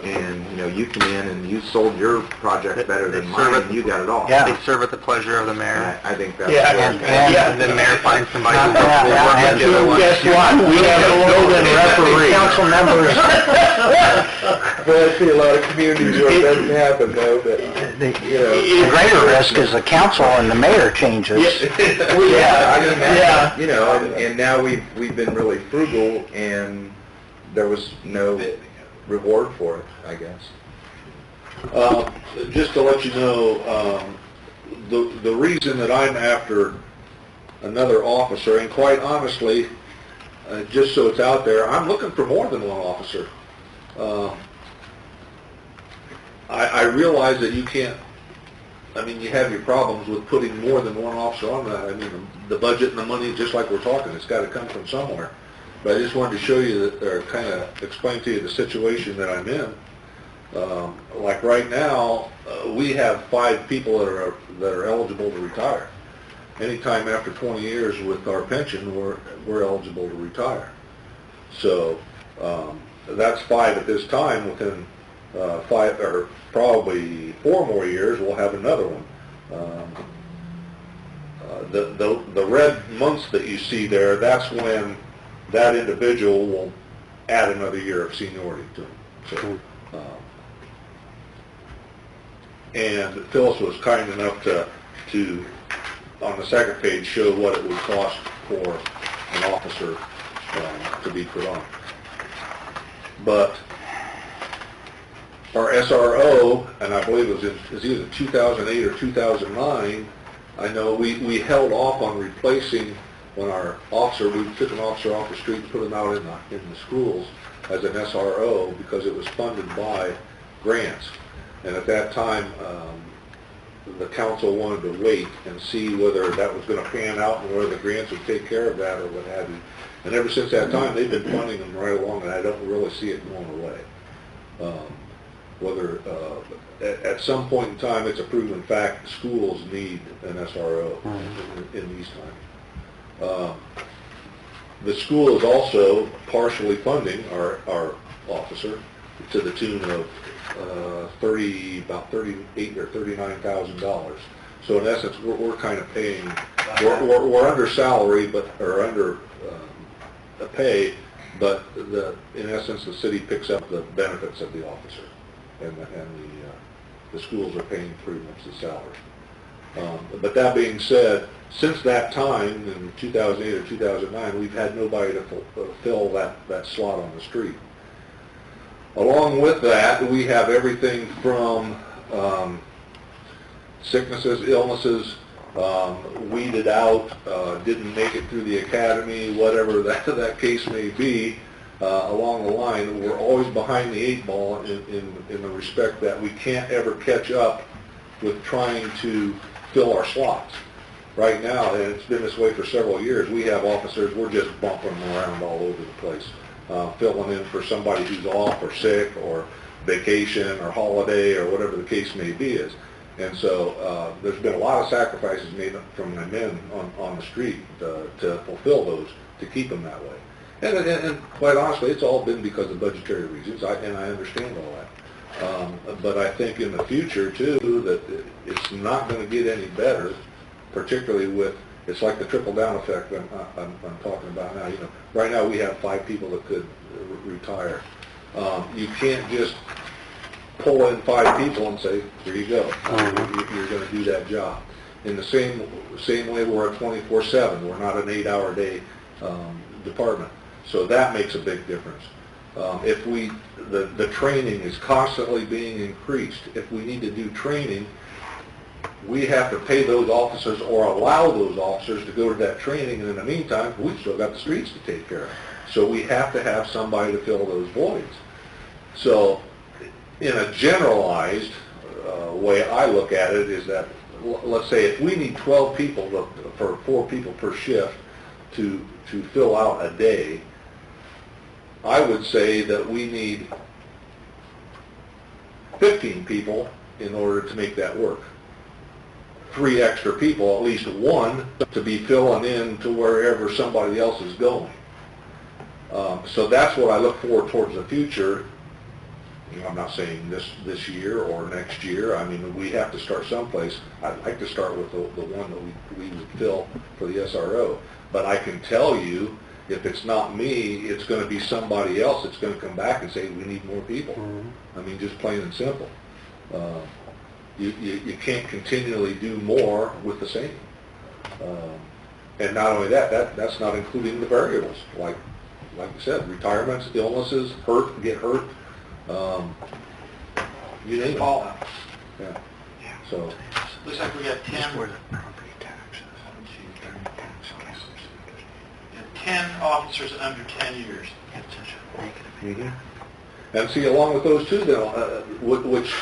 and, you come in and you sold your project better than mine, and you got it all. Yeah. They serve at the pleasure of the mayor. I think that's... And then the mayor finds somebody who will Yeah, work with the other one. guess what? We have a built-in referee. Council members, Well, I see a lot of communities where it doesn't happen, though, but, the greater risk is the council and the mayor changes. And now we've been really frugal, and there was no reward for it, I guess. Just to let you know, the reason that I'm after another officer, and quite honestly, just so it's out there, I'm looking for more than one officer. I realize that you can't, you have your problems with putting more than one officer on that. The budget and the money, just like we're talking, it's got to come from somewhere. But I just wanted to show you that, or kind of explain to you the situation that I'm in. Like right now, we have 5 people that are eligible to retire. Anytime after 20 years with our pension, we're eligible to retire. So that's 5 at this time. Within 5 or probably 4 more years, we'll have another one. The red months that you see there, that's when that individual will add another year of seniority to them. So, and Phyllis was kind enough to on the second page show what it would cost for an officer to be put on. But our SRO, and I believe it was either 2008 or 2009, I know we held off on replacing when our officer, we took an officer off the street and put him out in the schools as an SRO because it was funded by grants. And at that time, the council wanted to wait and see whether that was going to pan out and whether the grants would take care of that or what have you. And ever since that time, they've been funding them right along, and I don't really see it going away. Whether at some point in time, it's a proven fact, schools need an SRO in these times. The school is also partially funding our officer to the tune of about $38,000 or $39,000. So in essence, we're kind of paying. We're under salary, or under pay, but in essence, the city picks up the benefits of the officer, and the schools are paying pretty much the salary. But that being said, since that time, in 2008 or 2009, we've had nobody to fill that slot on the street. Along with that, we have everything from sicknesses, illnesses, weeded out, didn't make it through the academy, whatever that case may be. Along the line, we're always behind the 8 ball in the respect that we can't ever catch up with trying to fill our slots. Right now, and it's been this way for several years, we have officers, we're just bumping them around all over the place, filling in for somebody who's off or sick or vacation or holiday or whatever the case may be is. And so there's been a lot of sacrifices made from the men on the street to fulfill those, to keep them that way. And quite honestly, it's all been because of budgetary reasons, and I understand all that. But I think in the future, too, that it's not going to get any better, particularly with, it's like the trickle-down effect I'm talking about now. You know, right now we have 5 people that could retire. You can't just pull in 5 people and say, here you go, you're going to do that job. In the same way, we're a 24/7. We're not an 8-hour day department. So that makes a big difference. If the training is constantly being increased. If we need to do training, we have to pay those officers or allow those officers to go to that training, and in the meantime, we've still got the streets to take care of. So we have to have somebody to fill those voids. So in a generalized way I look at it is that, let's say if we need 12 people for 4 people per shift to fill out a day, I would say that we need 15 people in order to make that work. 3 extra people, at least 1, to be filling in to wherever somebody else is going. So that's what I look for towards the future. You know, I'm not saying this year or next year. I mean, we have to start someplace. I'd like to start with the one that we would fill for the SRO. But I can tell you, if it's not me, it's going to be somebody else that's going to come back and say, we need more people. I mean, just plain and simple. You can't continually do more with the same. And not only that's not including the variables, like you said, retirements, illnesses, get hurt, you name it. All out. Yeah. So. Looks like we got 10. Where the property taxes. 10 officers under 10 years. It's such a negative. And see, along with those two, then, which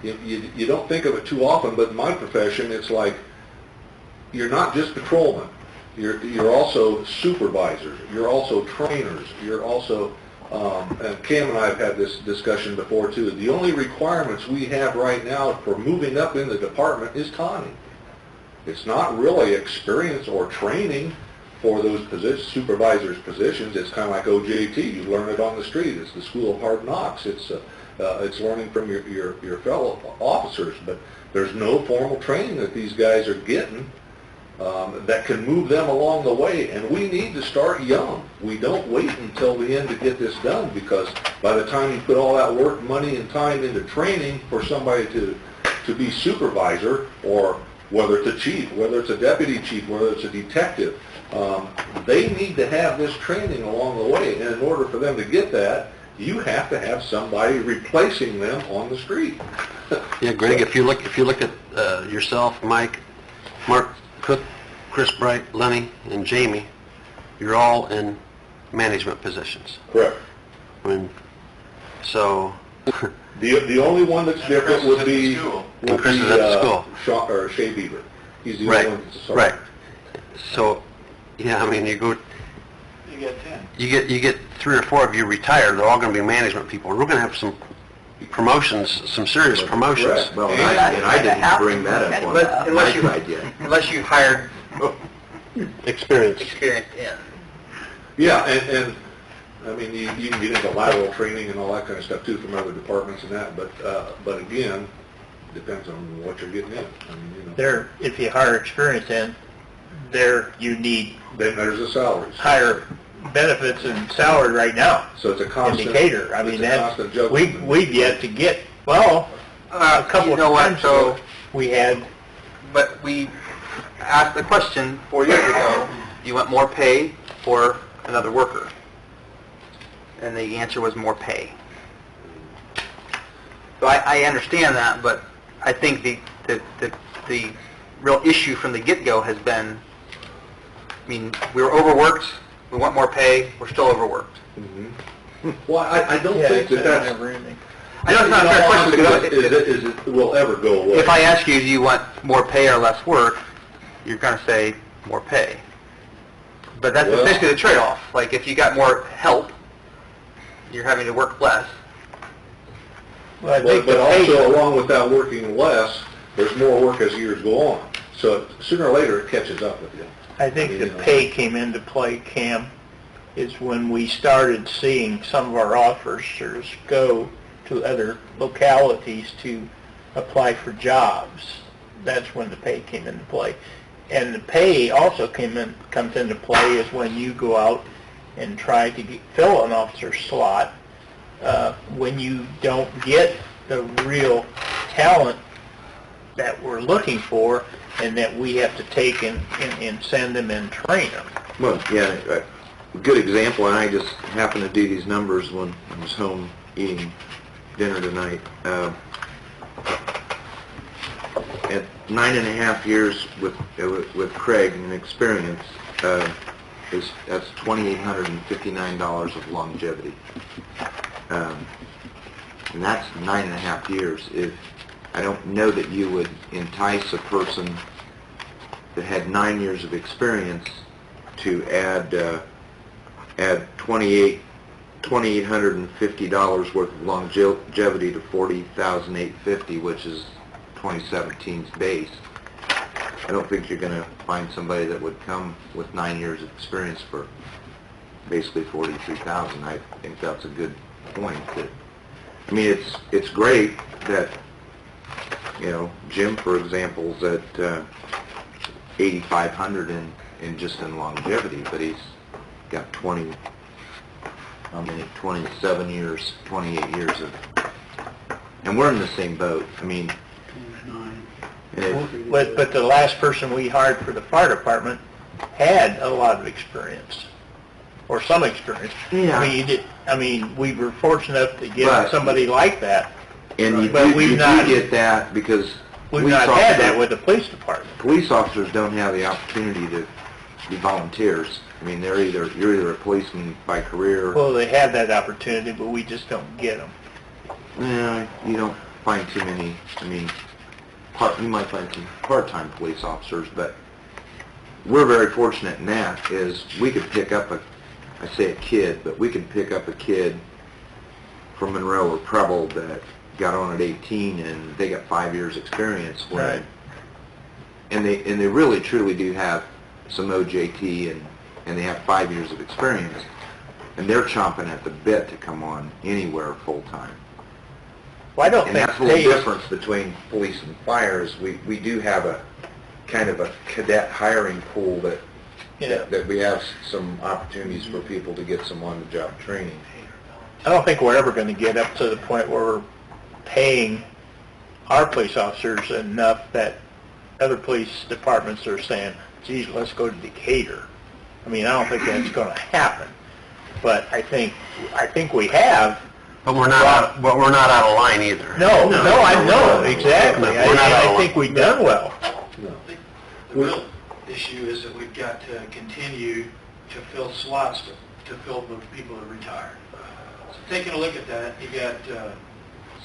you don't think of it too often, but in my profession, it's like you're not just patrolmen. You're also supervisors. You're also trainers. You're also and Cam and I have had this discussion before too, the only requirements we have right now for moving up in the department is time. It's not really experience or training for those supervisors' positions. It's kind of like OJT. You learn it on the street. It's the school of hard knocks. It's learning from your fellow officers. But there's no formal training that these guys are getting that can move them along the way. And we need to start young. We don't wait until the end to get this done, because by the time you put all that work, money, and time into training for somebody to be supervisor, or whether it's a chief, whether it's a deputy chief, whether it's a detective, they need to have this training along the way. And in order for them to get that, you have to have somebody replacing them on the street. Yeah, Greg, if you look at yourself, Mike, Mark Cook, Chris Bright, Lenny, and Jamie, you're all in management positions. Correct. I mean, so... The only one that's different would be Chris is at the school. Shea Beaver. He's the Right, only one that's a sergeant. right. So, yeah, I mean, You get 10. you get 3 or 4 of you retired, they're all going to be management people. We're going to have some promotions, some serious promotions. Correct. Well, and I didn't bring that up on Unless you, my idea. unless you hired Experience. experience in. Yeah, and I mean, you can get into lateral training and all that kind of stuff too from other departments and that, but again, depends on what you're getting in. I mean, you know. There, if you hire experience in, there you need Then there's the salaries. higher benefits and salary right now. So it's a constant Indicator. I mean, it's a that, constant juggling. we've yet to get, well, a couple You of know what, times so- ago, we had, But we asked the question 4 years ago, do you want more pay or another worker? And the answer was more pay. So I understand that, but I think the real issue from the get-go has been, I mean, we were overworked, we want more pay, we're still overworked. Well, I don't yeah, think it's that's... never ending. I know it's not a fair question because it will ever go away. if I ask you, do you want more pay or less work, you're going to say more pay. But that's Well- essentially the trade-off. Like, if you got more help, you're having to work less. Well, I think But the pay, also, along with that working less, there's more work as years go on. So sooner or later, it catches up with you. I think the pay came into play, Cam, is when we started seeing some of our officers go to other localities to apply for jobs. That's when the pay came into play. And the pay also comes into play is when you go out and try to fill an officer's slot, when you don't get the real talent that we're looking for and that we have to take and send them and train them. Well, yeah, a good example, and I just happened to do these numbers when I was home eating dinner tonight. At 9.5 years with Craig and experience, that's $2,859 of longevity. And that's 9.5 years. If I don't know that you would entice a person that had 9 years of experience to add $2,850 worth of longevity to $40,850, which is 2017's base. I don't think you're going to find somebody that would come with 9 years of experience for basically $43,000. I think that's a good point. That, I mean, it's great that, you know, Jim, for example, is at $8,500 in just in longevity, but he's got 27 years, 28 years of, and we're in the same boat. I mean, But the last person we hired for the fire department had a lot of experience, or some experience. Yeah. I mean, we were fortunate enough to get But- somebody like that. and you But do, we've you not- do get that because We've police not had that officers- with the police department. police officers don't have the opportunity to be volunteers. I mean, you're either a policeman by career. Well, they have that opportunity, but we just don't get them. Yeah, you don't find too many. I mean, you might find some part-time police officers, but we're very fortunate in that is we could pick up a I say a kid, but we can pick up a kid from Monroe or Preble that got on at 18 and they got 5 years experience. Right. And they really truly do have some OJT and they have 5 years of experience. And they're chomping at the bit to come on anywhere full-time. Well, I don't And think that's a little state, difference between police and fire is we do have a kind of a cadet hiring pool that that we have some opportunities for people to get some on-the-job training. I don't think we're ever going to get up to the point where we're paying our police officers enough that other police departments are saying, geez, let's go to Decatur. I mean, I don't think that's going to happen. But I think we have. But we're not out of line either. No, I know, exactly. We're not out of I line. think we've done well. The real issue is that we've got to continue to fill slots to fill the people that retired. So taking a look at that, you got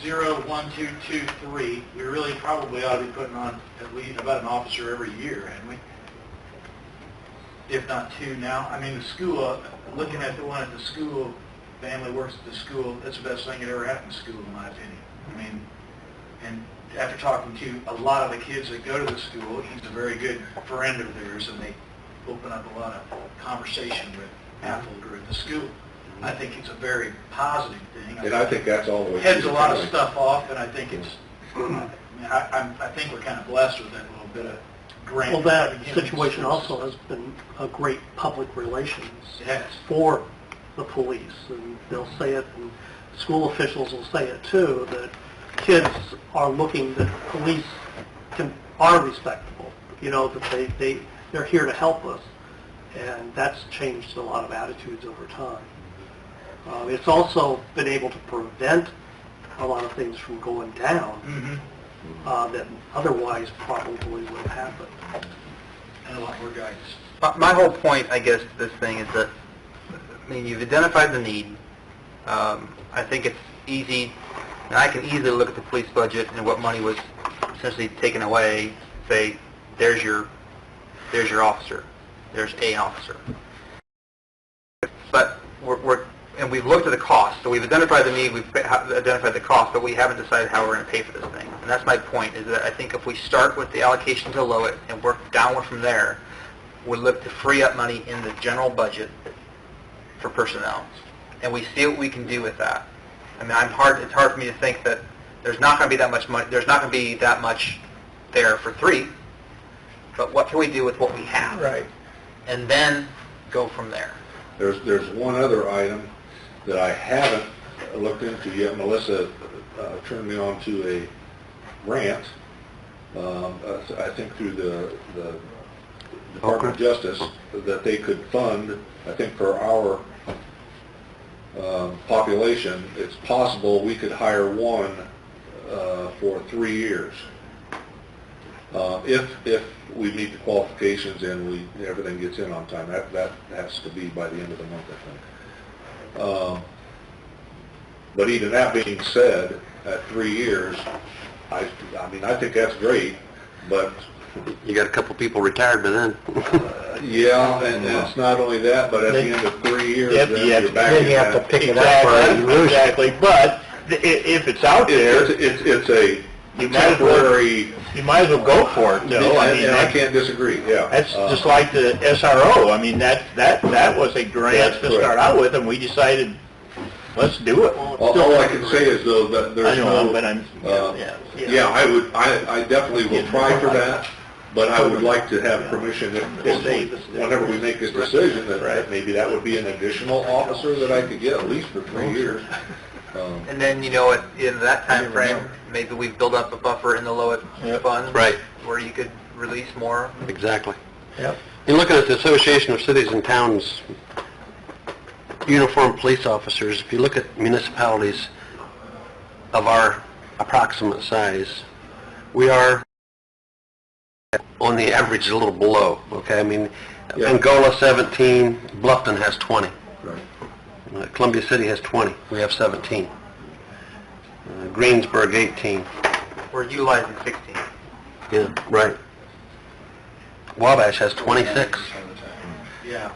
0, 1, 2, 2, 3. We really probably ought to be putting on at least about an officer every year, hadn't we? If not 2 now. I mean, the school, looking at the one at the school, family works at the school, that's the best thing that ever happened to school, in my opinion. I mean, and after talking to a lot of the kids that go to the school, he's a very good friend of theirs, and they open up a lot of conversation with Apfelder at the school. I think it's a very positive thing. And I think that's all the way. Heads a lot of stuff off, and I think it's, I think we're kind of blessed with that little bit of grant. Well, that situation also has been a great public relations It has. for the police, and they'll say it, and school officials will say it too, that kids are looking that police are respectable, you know, that they're here to help us, and that's changed a lot of attitudes over time. It's also been able to prevent a lot of things from going down that otherwise probably would have happened. And a lot more guidance. My whole point, I guess, to this thing is that, I mean, you've identified the need. I think it's easy, and I can easily look at the police budget and what money was essentially taken away, say, there's your officer, there's a officer. But and we've looked at the cost, so we've identified the need, we've identified the cost, but we haven't decided how we're going to pay for this thing. And that's my point, is that I think if we start with the allocation to low it and work downward from there, we'll look to free up money in the general budget for personnel. And we see what we can do with that. I mean, it's hard for me to think that there's not going to be that much money, there's not going to be that much there for 3, but what can we do with what we have? Right. And then go from there. There's one other item that I haven't looked into yet. Melissa turned me on to a grant, I think through the Department of Justice, that they could fund, I think for our population, it's possible we could hire one for 3 years. If we meet the qualifications and everything gets in on time. That has to be by the end of the month, I think. But even that being said, at 3 years, I mean, I think that's great, but... You got a couple people retired by then. Yeah, and it's not only that, but at the end of 3 years, Yep, then you're back then in you have to that. pick it up where you lose. Exactly, but if it's out there, It's a you might as well, temporary... you might as well go for it, Joe. I mean, And I can't disagree, yeah. that's just like the SRO. I mean, that was a grant That's to correct. start out with, and we decided, let's do it. All I can say is, though, that I there's know, no... but I'm, Yeah, I definitely will try for that, but I would like to have permission whenever we make this decision, that maybe that would be an additional officer that I could get at least for 3 years. And then, you know, in that time frame, maybe we've built up a buffer in the Lowit funds. Right. Where you could release more. Exactly. Yep. You look at the Association of Cities and Towns uniformed police officers, if you look at municipalities of our approximate size, we are on the average a little below, okay? I mean, Angola 17, Bluffton has 20. Right. Columbia City has 20, we have 17. Greensburg 18. We're utilizing 16. Yeah, right. Wabash has 26. Yeah.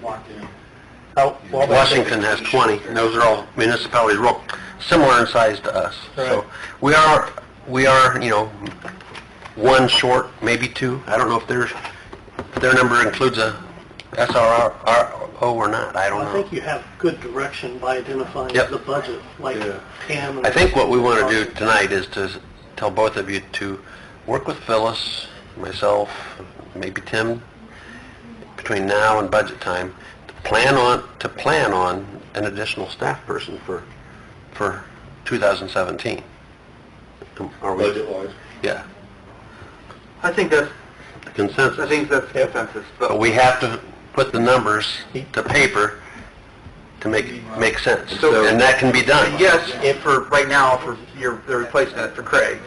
Locked in. Washington has 20, and those are all municipalities, real similar in size to us. So we are, you know, one short, maybe two. I don't know if their number includes a SRO or not, I don't I know. think you have good direction by identifying Yep. the budget, like Pam. I think what we want to do tonight is to tell both of you to work with Phyllis, myself, maybe Tim, between now and budget time, to plan on an additional staff person for 2017. Are we? Budget-wise. Yeah, I think that's consensus. consensus, But we have to put the numbers to paper to make sense, and that can be done. yes, for right now, for the replacement for Craig.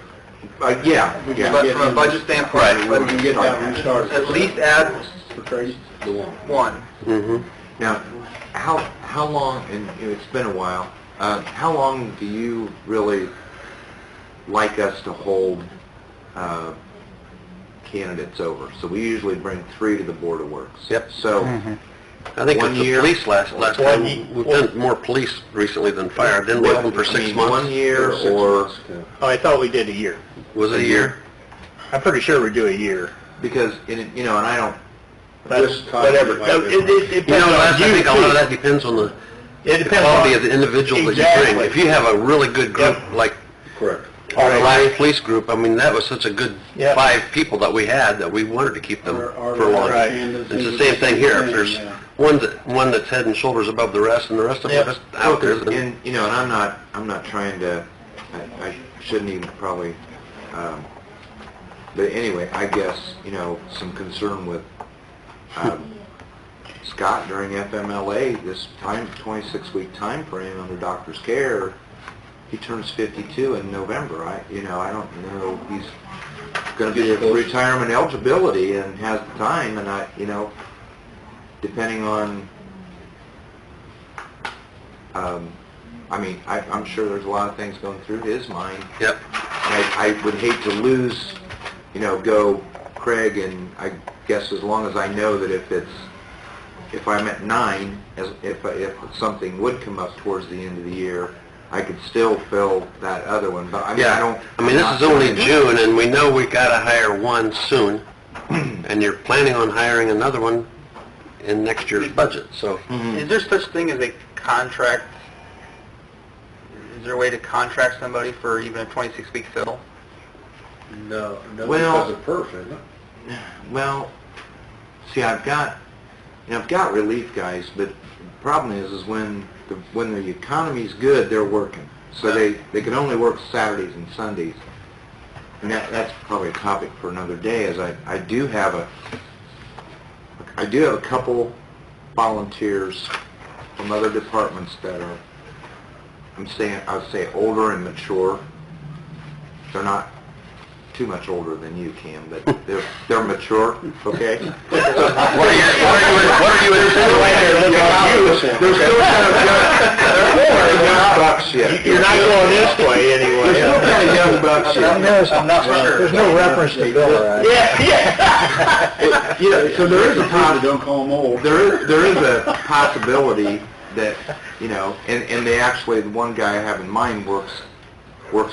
Yeah. But from a budget standpoint, Right. We can get that restarted. at least add For Tracy, the one. one. Mm-hmm. Now, how long, and it's been a while, how long do you really like us to hold candidates over? So we usually bring 3 to the Board of Works. Yep. So, I think 1 with the year? police last time, we've done more police recently than fire. Didn't we have them for 6 months? 1 year or, Oh, I thought we did a year. Was it a year? I'm pretty sure we do a year. because, you know, and I don't, This time Whatever. it might No, be- it You depends know, on I you, think a lot of too. that depends on the It the depends quality on- of the individual that you Exactly. bring. If you have a really good group, Yep. like Correct. our last police group, I mean, that was such a good Yeah. 5 people that we had that we wanted to keep them for long. Right. It's the same thing here. If there's one that's head and shoulders above the rest, and the rest of them Yep. are just out there. then- and, you know, and I'm not trying to, I shouldn't even probably, but anyway, I guess, you know, some concern with, Scott during FMLA, this 26-week time frame under doctor's care, he turns 52 in November. I don't know, he's going to be at retirement eligibility and has the time, and depending on, I'm sure there's a lot of things going through his mind. Yep. I would hate to lose, go Craig, and I guess as long as I know that if I'm at 9, if something would come up towards the end of the year, I could still fill that other one. But I mean, this is only June, and we know we got to hire one soon, and you're planning on hiring another one in next year's budget, so. Is there such thing as a contract? Is there a way to contract somebody for even a 26-week fill? No, Well- because of perf, isn't it? Well, see, I've got relief guys, but the problem is when the economy's good, they're working. So they can only work Saturdays and Sundays. And that's probably a topic for another day, as I do have a couple volunteers from other departments that are, I would say older and mature. They're not too much older than you, Cam, but they're mature, okay? What are you insinuating? They're still kind of young buck shit. You're not going this way anyway. They're still kind of young buck shit. There's no reference to Bill, right? Yeah, so there is a Don't call them old. there is a possibility that, and they actually, the one guy I have in mind works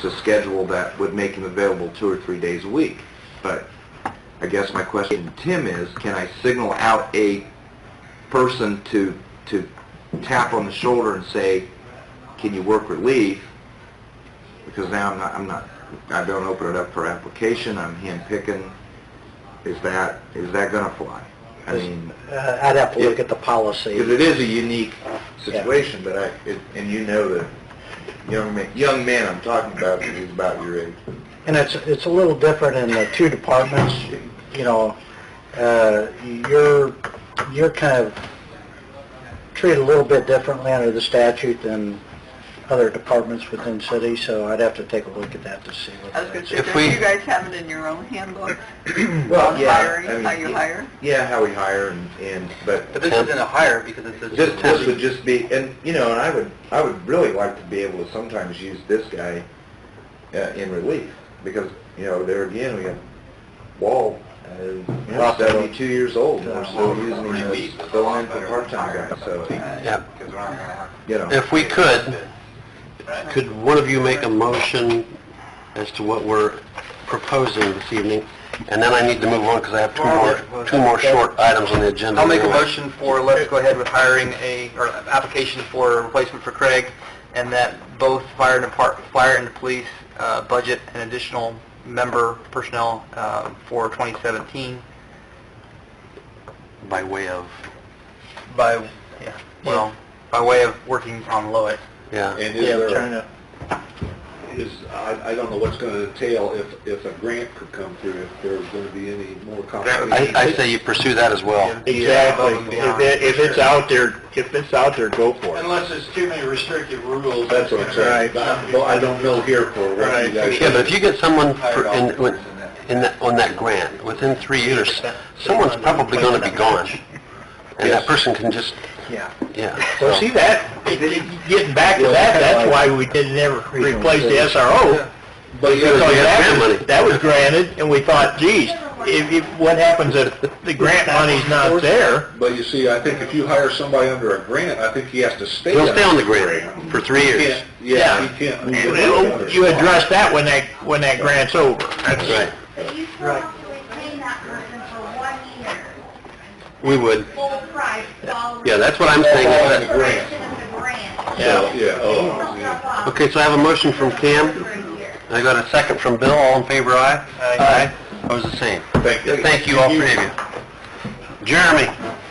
a schedule that would make him available 2 or 3 days a week. But I guess my question to Tim is, can I signal out a person to tap on the shoulder and say, can you work relief? Because now I don't open it up for application, I'm hand-picking. Is that gonna fly? I mean, I'd have to look at the policy. because it is a unique situation, but and you know the young man I'm talking about, he's about your age. And it's a little different in the 2 departments. You're kind of treated a little bit differently under the statute than other departments within cities, so I'd have to take a look at that to see what I was going to say, If don't we- you guys have it in your own handbook? Well, On yeah, hiring, I mean, how you hire? Yeah, how we hire but But this isn't a hire because it's a... this would just be, and I would really like to be able to sometimes use this guy in relief, because there again we have Wall We're 72 years old, and we're still using him as filling in for part-time guys, so, Yeah. you know. If we could one of you make a motion as to what we're proposing this evening? And then I need to move on because I have two more short items on the agenda. I'll make a motion for, let's go ahead with hiring or application for replacement for Craig, and that both fire and police budget an additional member personnel for 2017 By way of, by way of working on Lowit. yeah. And I don't know what's going to entail if a grant could come through, if there's going to be any more competition. I say you pursue that as well. Exactly. If it's out there, go for it. Unless there's too many restrictive rules. That's what I'm saying. Well, I don't know here for what you guys... Yeah, but if you get someone on that grant, within 3 years, someone's probably going to be gone. And that person can just, yeah. Well, see that, getting back to that, that's why we didn't ever replace the SRO. But Because we have grant money. that was granted, and we thought, geez, what happens if the grant money's not there? But you see, I think if you hire somebody under a grant, I think he has to stay... He'll stay on the grant for 3 years. Yeah, he can't... You address that when that grant's over. That's right. But you still have to retain that person for 1 year, We would. full price, following Yeah, that's what I'm saying. the is that- expiration of the grant. Yeah. Okay, so I have a motion from Cam. For a year. I got a second from Bill. All in favor, aye? Aye. Opposed, the same. Thank you. Thank you, all three of you. Jeremy?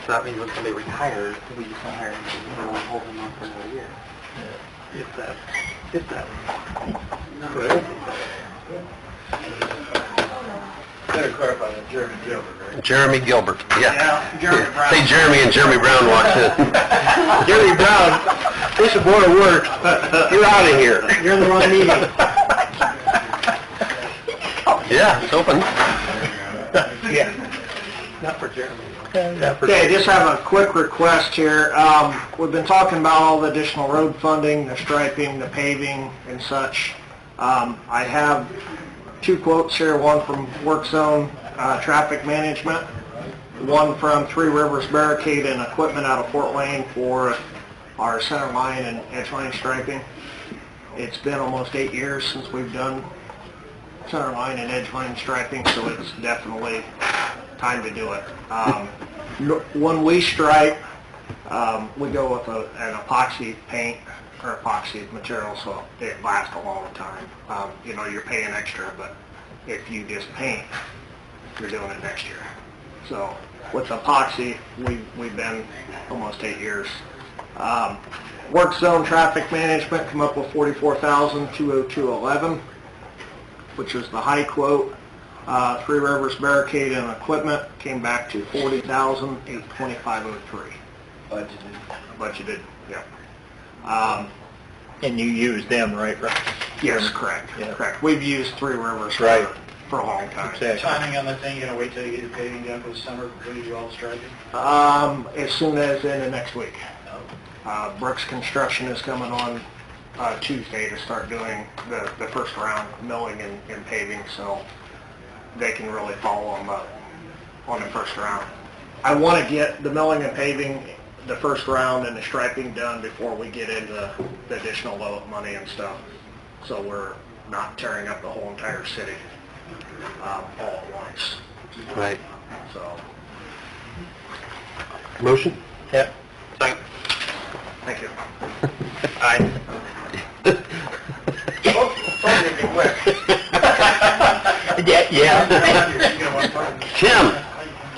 So that means when somebody retires, we just don't hire them, we won't hold them on for another year. If that. Better clarify that, Jeremy Gilbert, right? Jeremy Gilbert, yeah. Jeremy Brown. Say Jeremy and Jeremy Brown walks in. Jerry Brown, this is Board of Works, you're out of here. You're in the wrong meeting. Yeah, it's open. Yeah. Not for Jeremy. Okay, just have a quick request here. We've been talking about all the additional road funding, the striping, the paving and such. I have 2 quotes here, one from Work Zone Traffic Management, one from Three Rivers Barricade and Equipment out of Fort Wayne for our center line and edge line striping. It's been almost 8 years since we've done center line and edge line striping, so it's definitely time to do it. When we stripe, we go with an epoxy paint or epoxy material, so it lasts a long time. You're paying extra, but if you just paint, you're doing it next year. So with epoxy, we've been almost 8 years. Work Zone Traffic Management come up with $44,202.11, which is the high quote. Three Rivers Barricade and Equipment came back to $40,825.03. Budgeted, yeah. And you use them, right? Yes, correct, Yeah. correct. We've used Three Rivers Right. for a long time. Exactly. Timing on that thing, you gonna wait till you get your paving done for the summer before you do all the striping? As soon as the end of next week. Brooks Construction is coming on Tuesday to start doing the first round milling and paving, so they can really follow them up on the first round. I want to get the milling and paving, the first round, and the striping done before we get into the additional low money and stuff, so we're not tearing up the whole entire city all at once. Right. So, Motion? Yep. thank you. Aye. Yeah. Tim,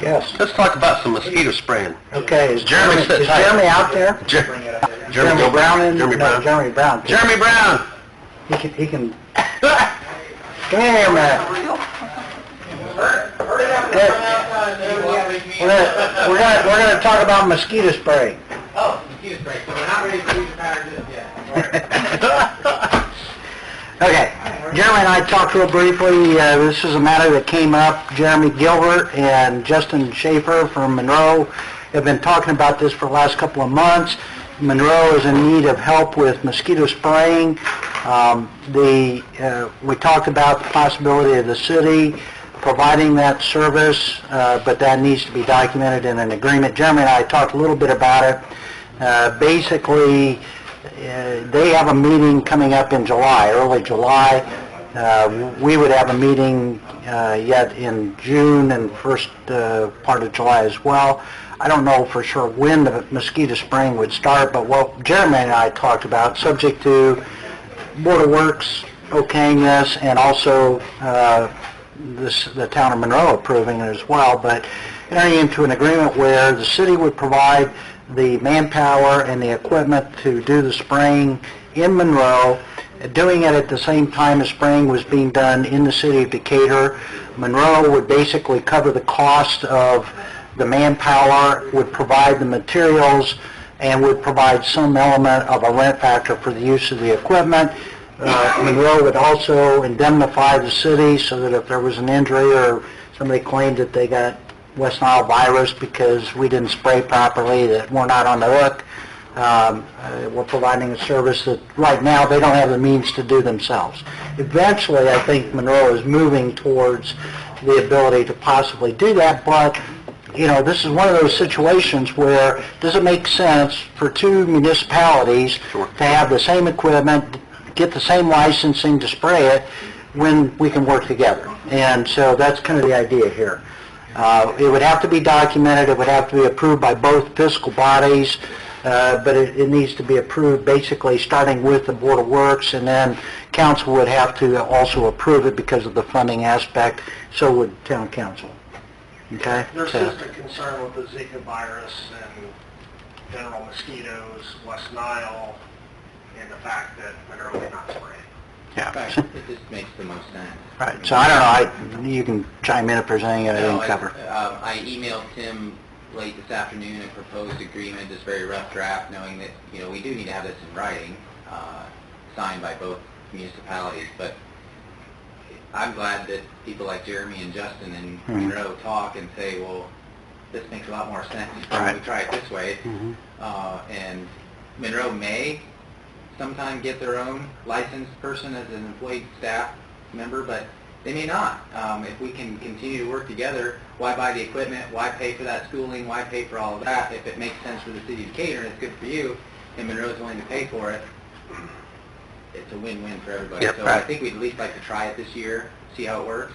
Yes. let's talk about some mosquito spraying. Okay, is Jeremy, sit tight. Jeremy out there? Jeremy Jeremy Brown in? Jeremy No, Brown. Jeremy Brown. Jeremy Brown! He can, come here, man. We're gonna talk about mosquito spray. Oh, mosquito spray, so we're not ready to use the power just yet. Okay, Jeremy and I talked real briefly, this is a matter that came up. Jeremy Gilbert and Justin Schaefer from Monroe have been talking about this for the last couple of months. Monroe is in need of help with mosquito spraying. We talked about the possibility of the city providing that service, but that needs to be documented in an agreement. Jeremy and I talked a little bit about it. Basically, they have a meeting coming up in July, early July. We would have a meeting yet in June and first part of July as well. I don't know for sure when the Mosquito Spring would start, but what Jeremy and I talked about, subject to Board of Works okaying this and also the town of Monroe approving it as well, but entering into an agreement where the city would provide the manpower and the equipment to do the spraying in Monroe, doing it at the same time as spraying was being done in the city of Decatur. Monroe would basically cover the cost of the manpower, would provide the materials, and would provide some element of a rent factor for the use of the equipment. Monroe would also indemnify the city so that if there was an injury or somebody claimed that they got West Nile virus because we didn't spray properly, that we're not on the hook. We're providing a service that right now they don't have the means to do themselves. Eventually, I think Monroe is moving towards the ability to possibly do that, but this is one of those situations where does it make sense for two municipalities to have the same equipment, get the same licensing to spray it when we can work together? And so that's kind of the idea here. It would have to be documented, it would have to be approved by both fiscal bodies, but it needs to be approved basically starting with the Board of Works, and then council would have to also approve it because of the funding aspect, so would town council. Okay? There's So- just a concern with the Zika virus and general mosquitoes, West Nile, and the fact that Monroe cannot spray. Yeah. It just makes the most sense. Right, so I don't know, you can chime in if there's anything I didn't cover. I emailed Tim late this afternoon a proposed agreement, this very rough draft, knowing that, we do need to have this in writing, signed by both municipalities, but I'm glad that people like Jeremy and Justin and Monroe talk and say, well, this makes a lot more sense when we try it this way. And Monroe may sometime get their own licensed person as an employee staff member, but they may not. If we can continue to work together, why buy the equipment, why pay for that schooling, why pay for all of that? If it makes sense for the city of Decatur and it's good for you, and Monroe's willing to pay for it, it's a win-win for everybody. Yep, so right. I think we'd at least like to try it this year, see how it works.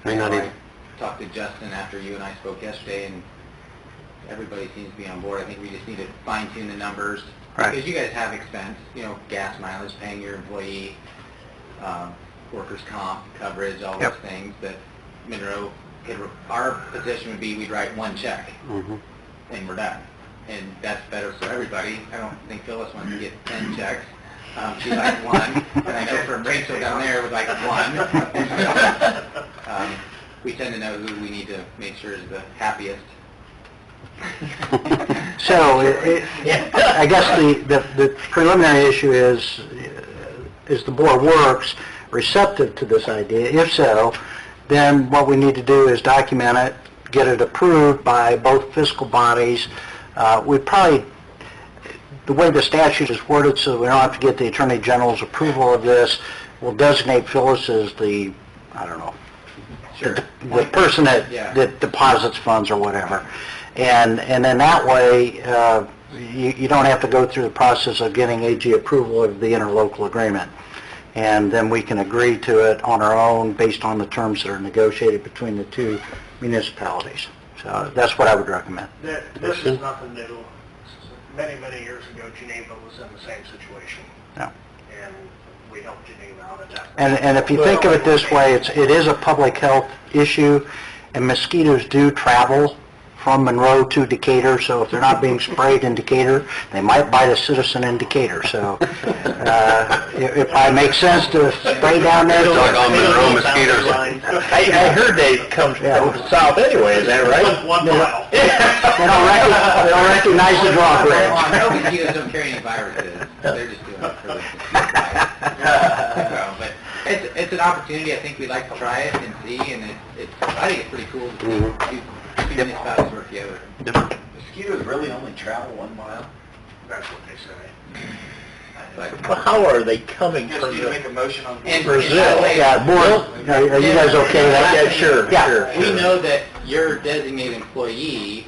May not even- I talked to Justin after you and I spoke yesterday, and everybody seems to be on board. I think we just need to fine-tune the numbers. Right. Because you guys have expense, gas mileage, paying your employee, workers' comp coverage, all those things that Monroe, our position would be we'd write one check and we're done. And that's better for everybody. I don't think Phyllis wants to get 10 checks. She likes one, and I know from Rachel down there would like one. We tend to know who we need to make sure is the happiest. So, I guess the preliminary issue is the Board of Works receptive to this idea? If so, then what we need to do is document it, get it approved by both fiscal bodies. We probably, the way the statute is worded, so we don't have to get the Attorney General's approval of this, we'll designate Phyllis as the, I don't know, the person that deposits funds or whatever. And then that way, you don't have to go through the process of getting AG approval of the interlocal agreement. And then we can agree to it on our own based on the terms that are negotiated between the two municipalities. So that's what I would recommend. This is nothing new. Many, many years ago, Geneva was in the same situation. Yeah. And we helped Geneva out at that. And if you think of it this way, it is a public health issue, and mosquitoes do travel from Monroe to Decatur, so if they're not being sprayed in Decatur, they might bite a citizen in Decatur. So it probably makes sense to spray down there. Like all Monroe mosquitoes. I heard they come from the south anyway, is that right? One mile. They don't recognize the drawbridge. No, mosquitoes don't carry any viruses. They're just doing it for the but it's an opportunity. I think we'd like to try it and see, and I think it's pretty cool to see two municipalities work together. Mosquitoes really only travel 1 mile? That's what they say. Well, how are they coming Just from need to make a the motion on. Brazil? Yeah, board, are you guys okay with that? Yeah, sure, Yeah. sure. We know that your designated employee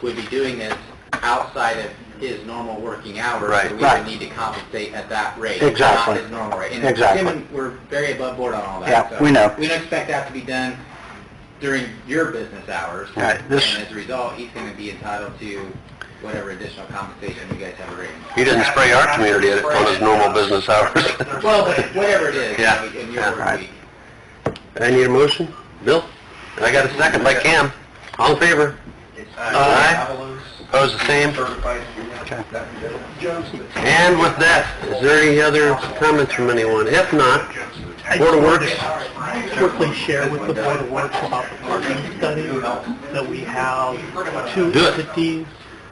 would be doing this outside of his normal working hours. Right. So we Right. would need to compensate at that rate. Exactly. Not his normal rate. And Exactly. Tim, we're very above board on all that. Yeah, so we know. We don't expect that to be done during your business hours. Right, this- And as a result, he's going to be entitled to whatever additional compensation you guys have arranged. He didn't spray our community on his normal business hours. Well, but whatever it is, Yeah. in your Yeah. work Right. week. I need a motion? Bill? And I got a second by Cam. All in favor? Aye. Opposed, the same? And with that, is there any other comments from anyone? If not, Board of Works? Quickly share with the Board of Works about the parking study, that we have two Do it. entities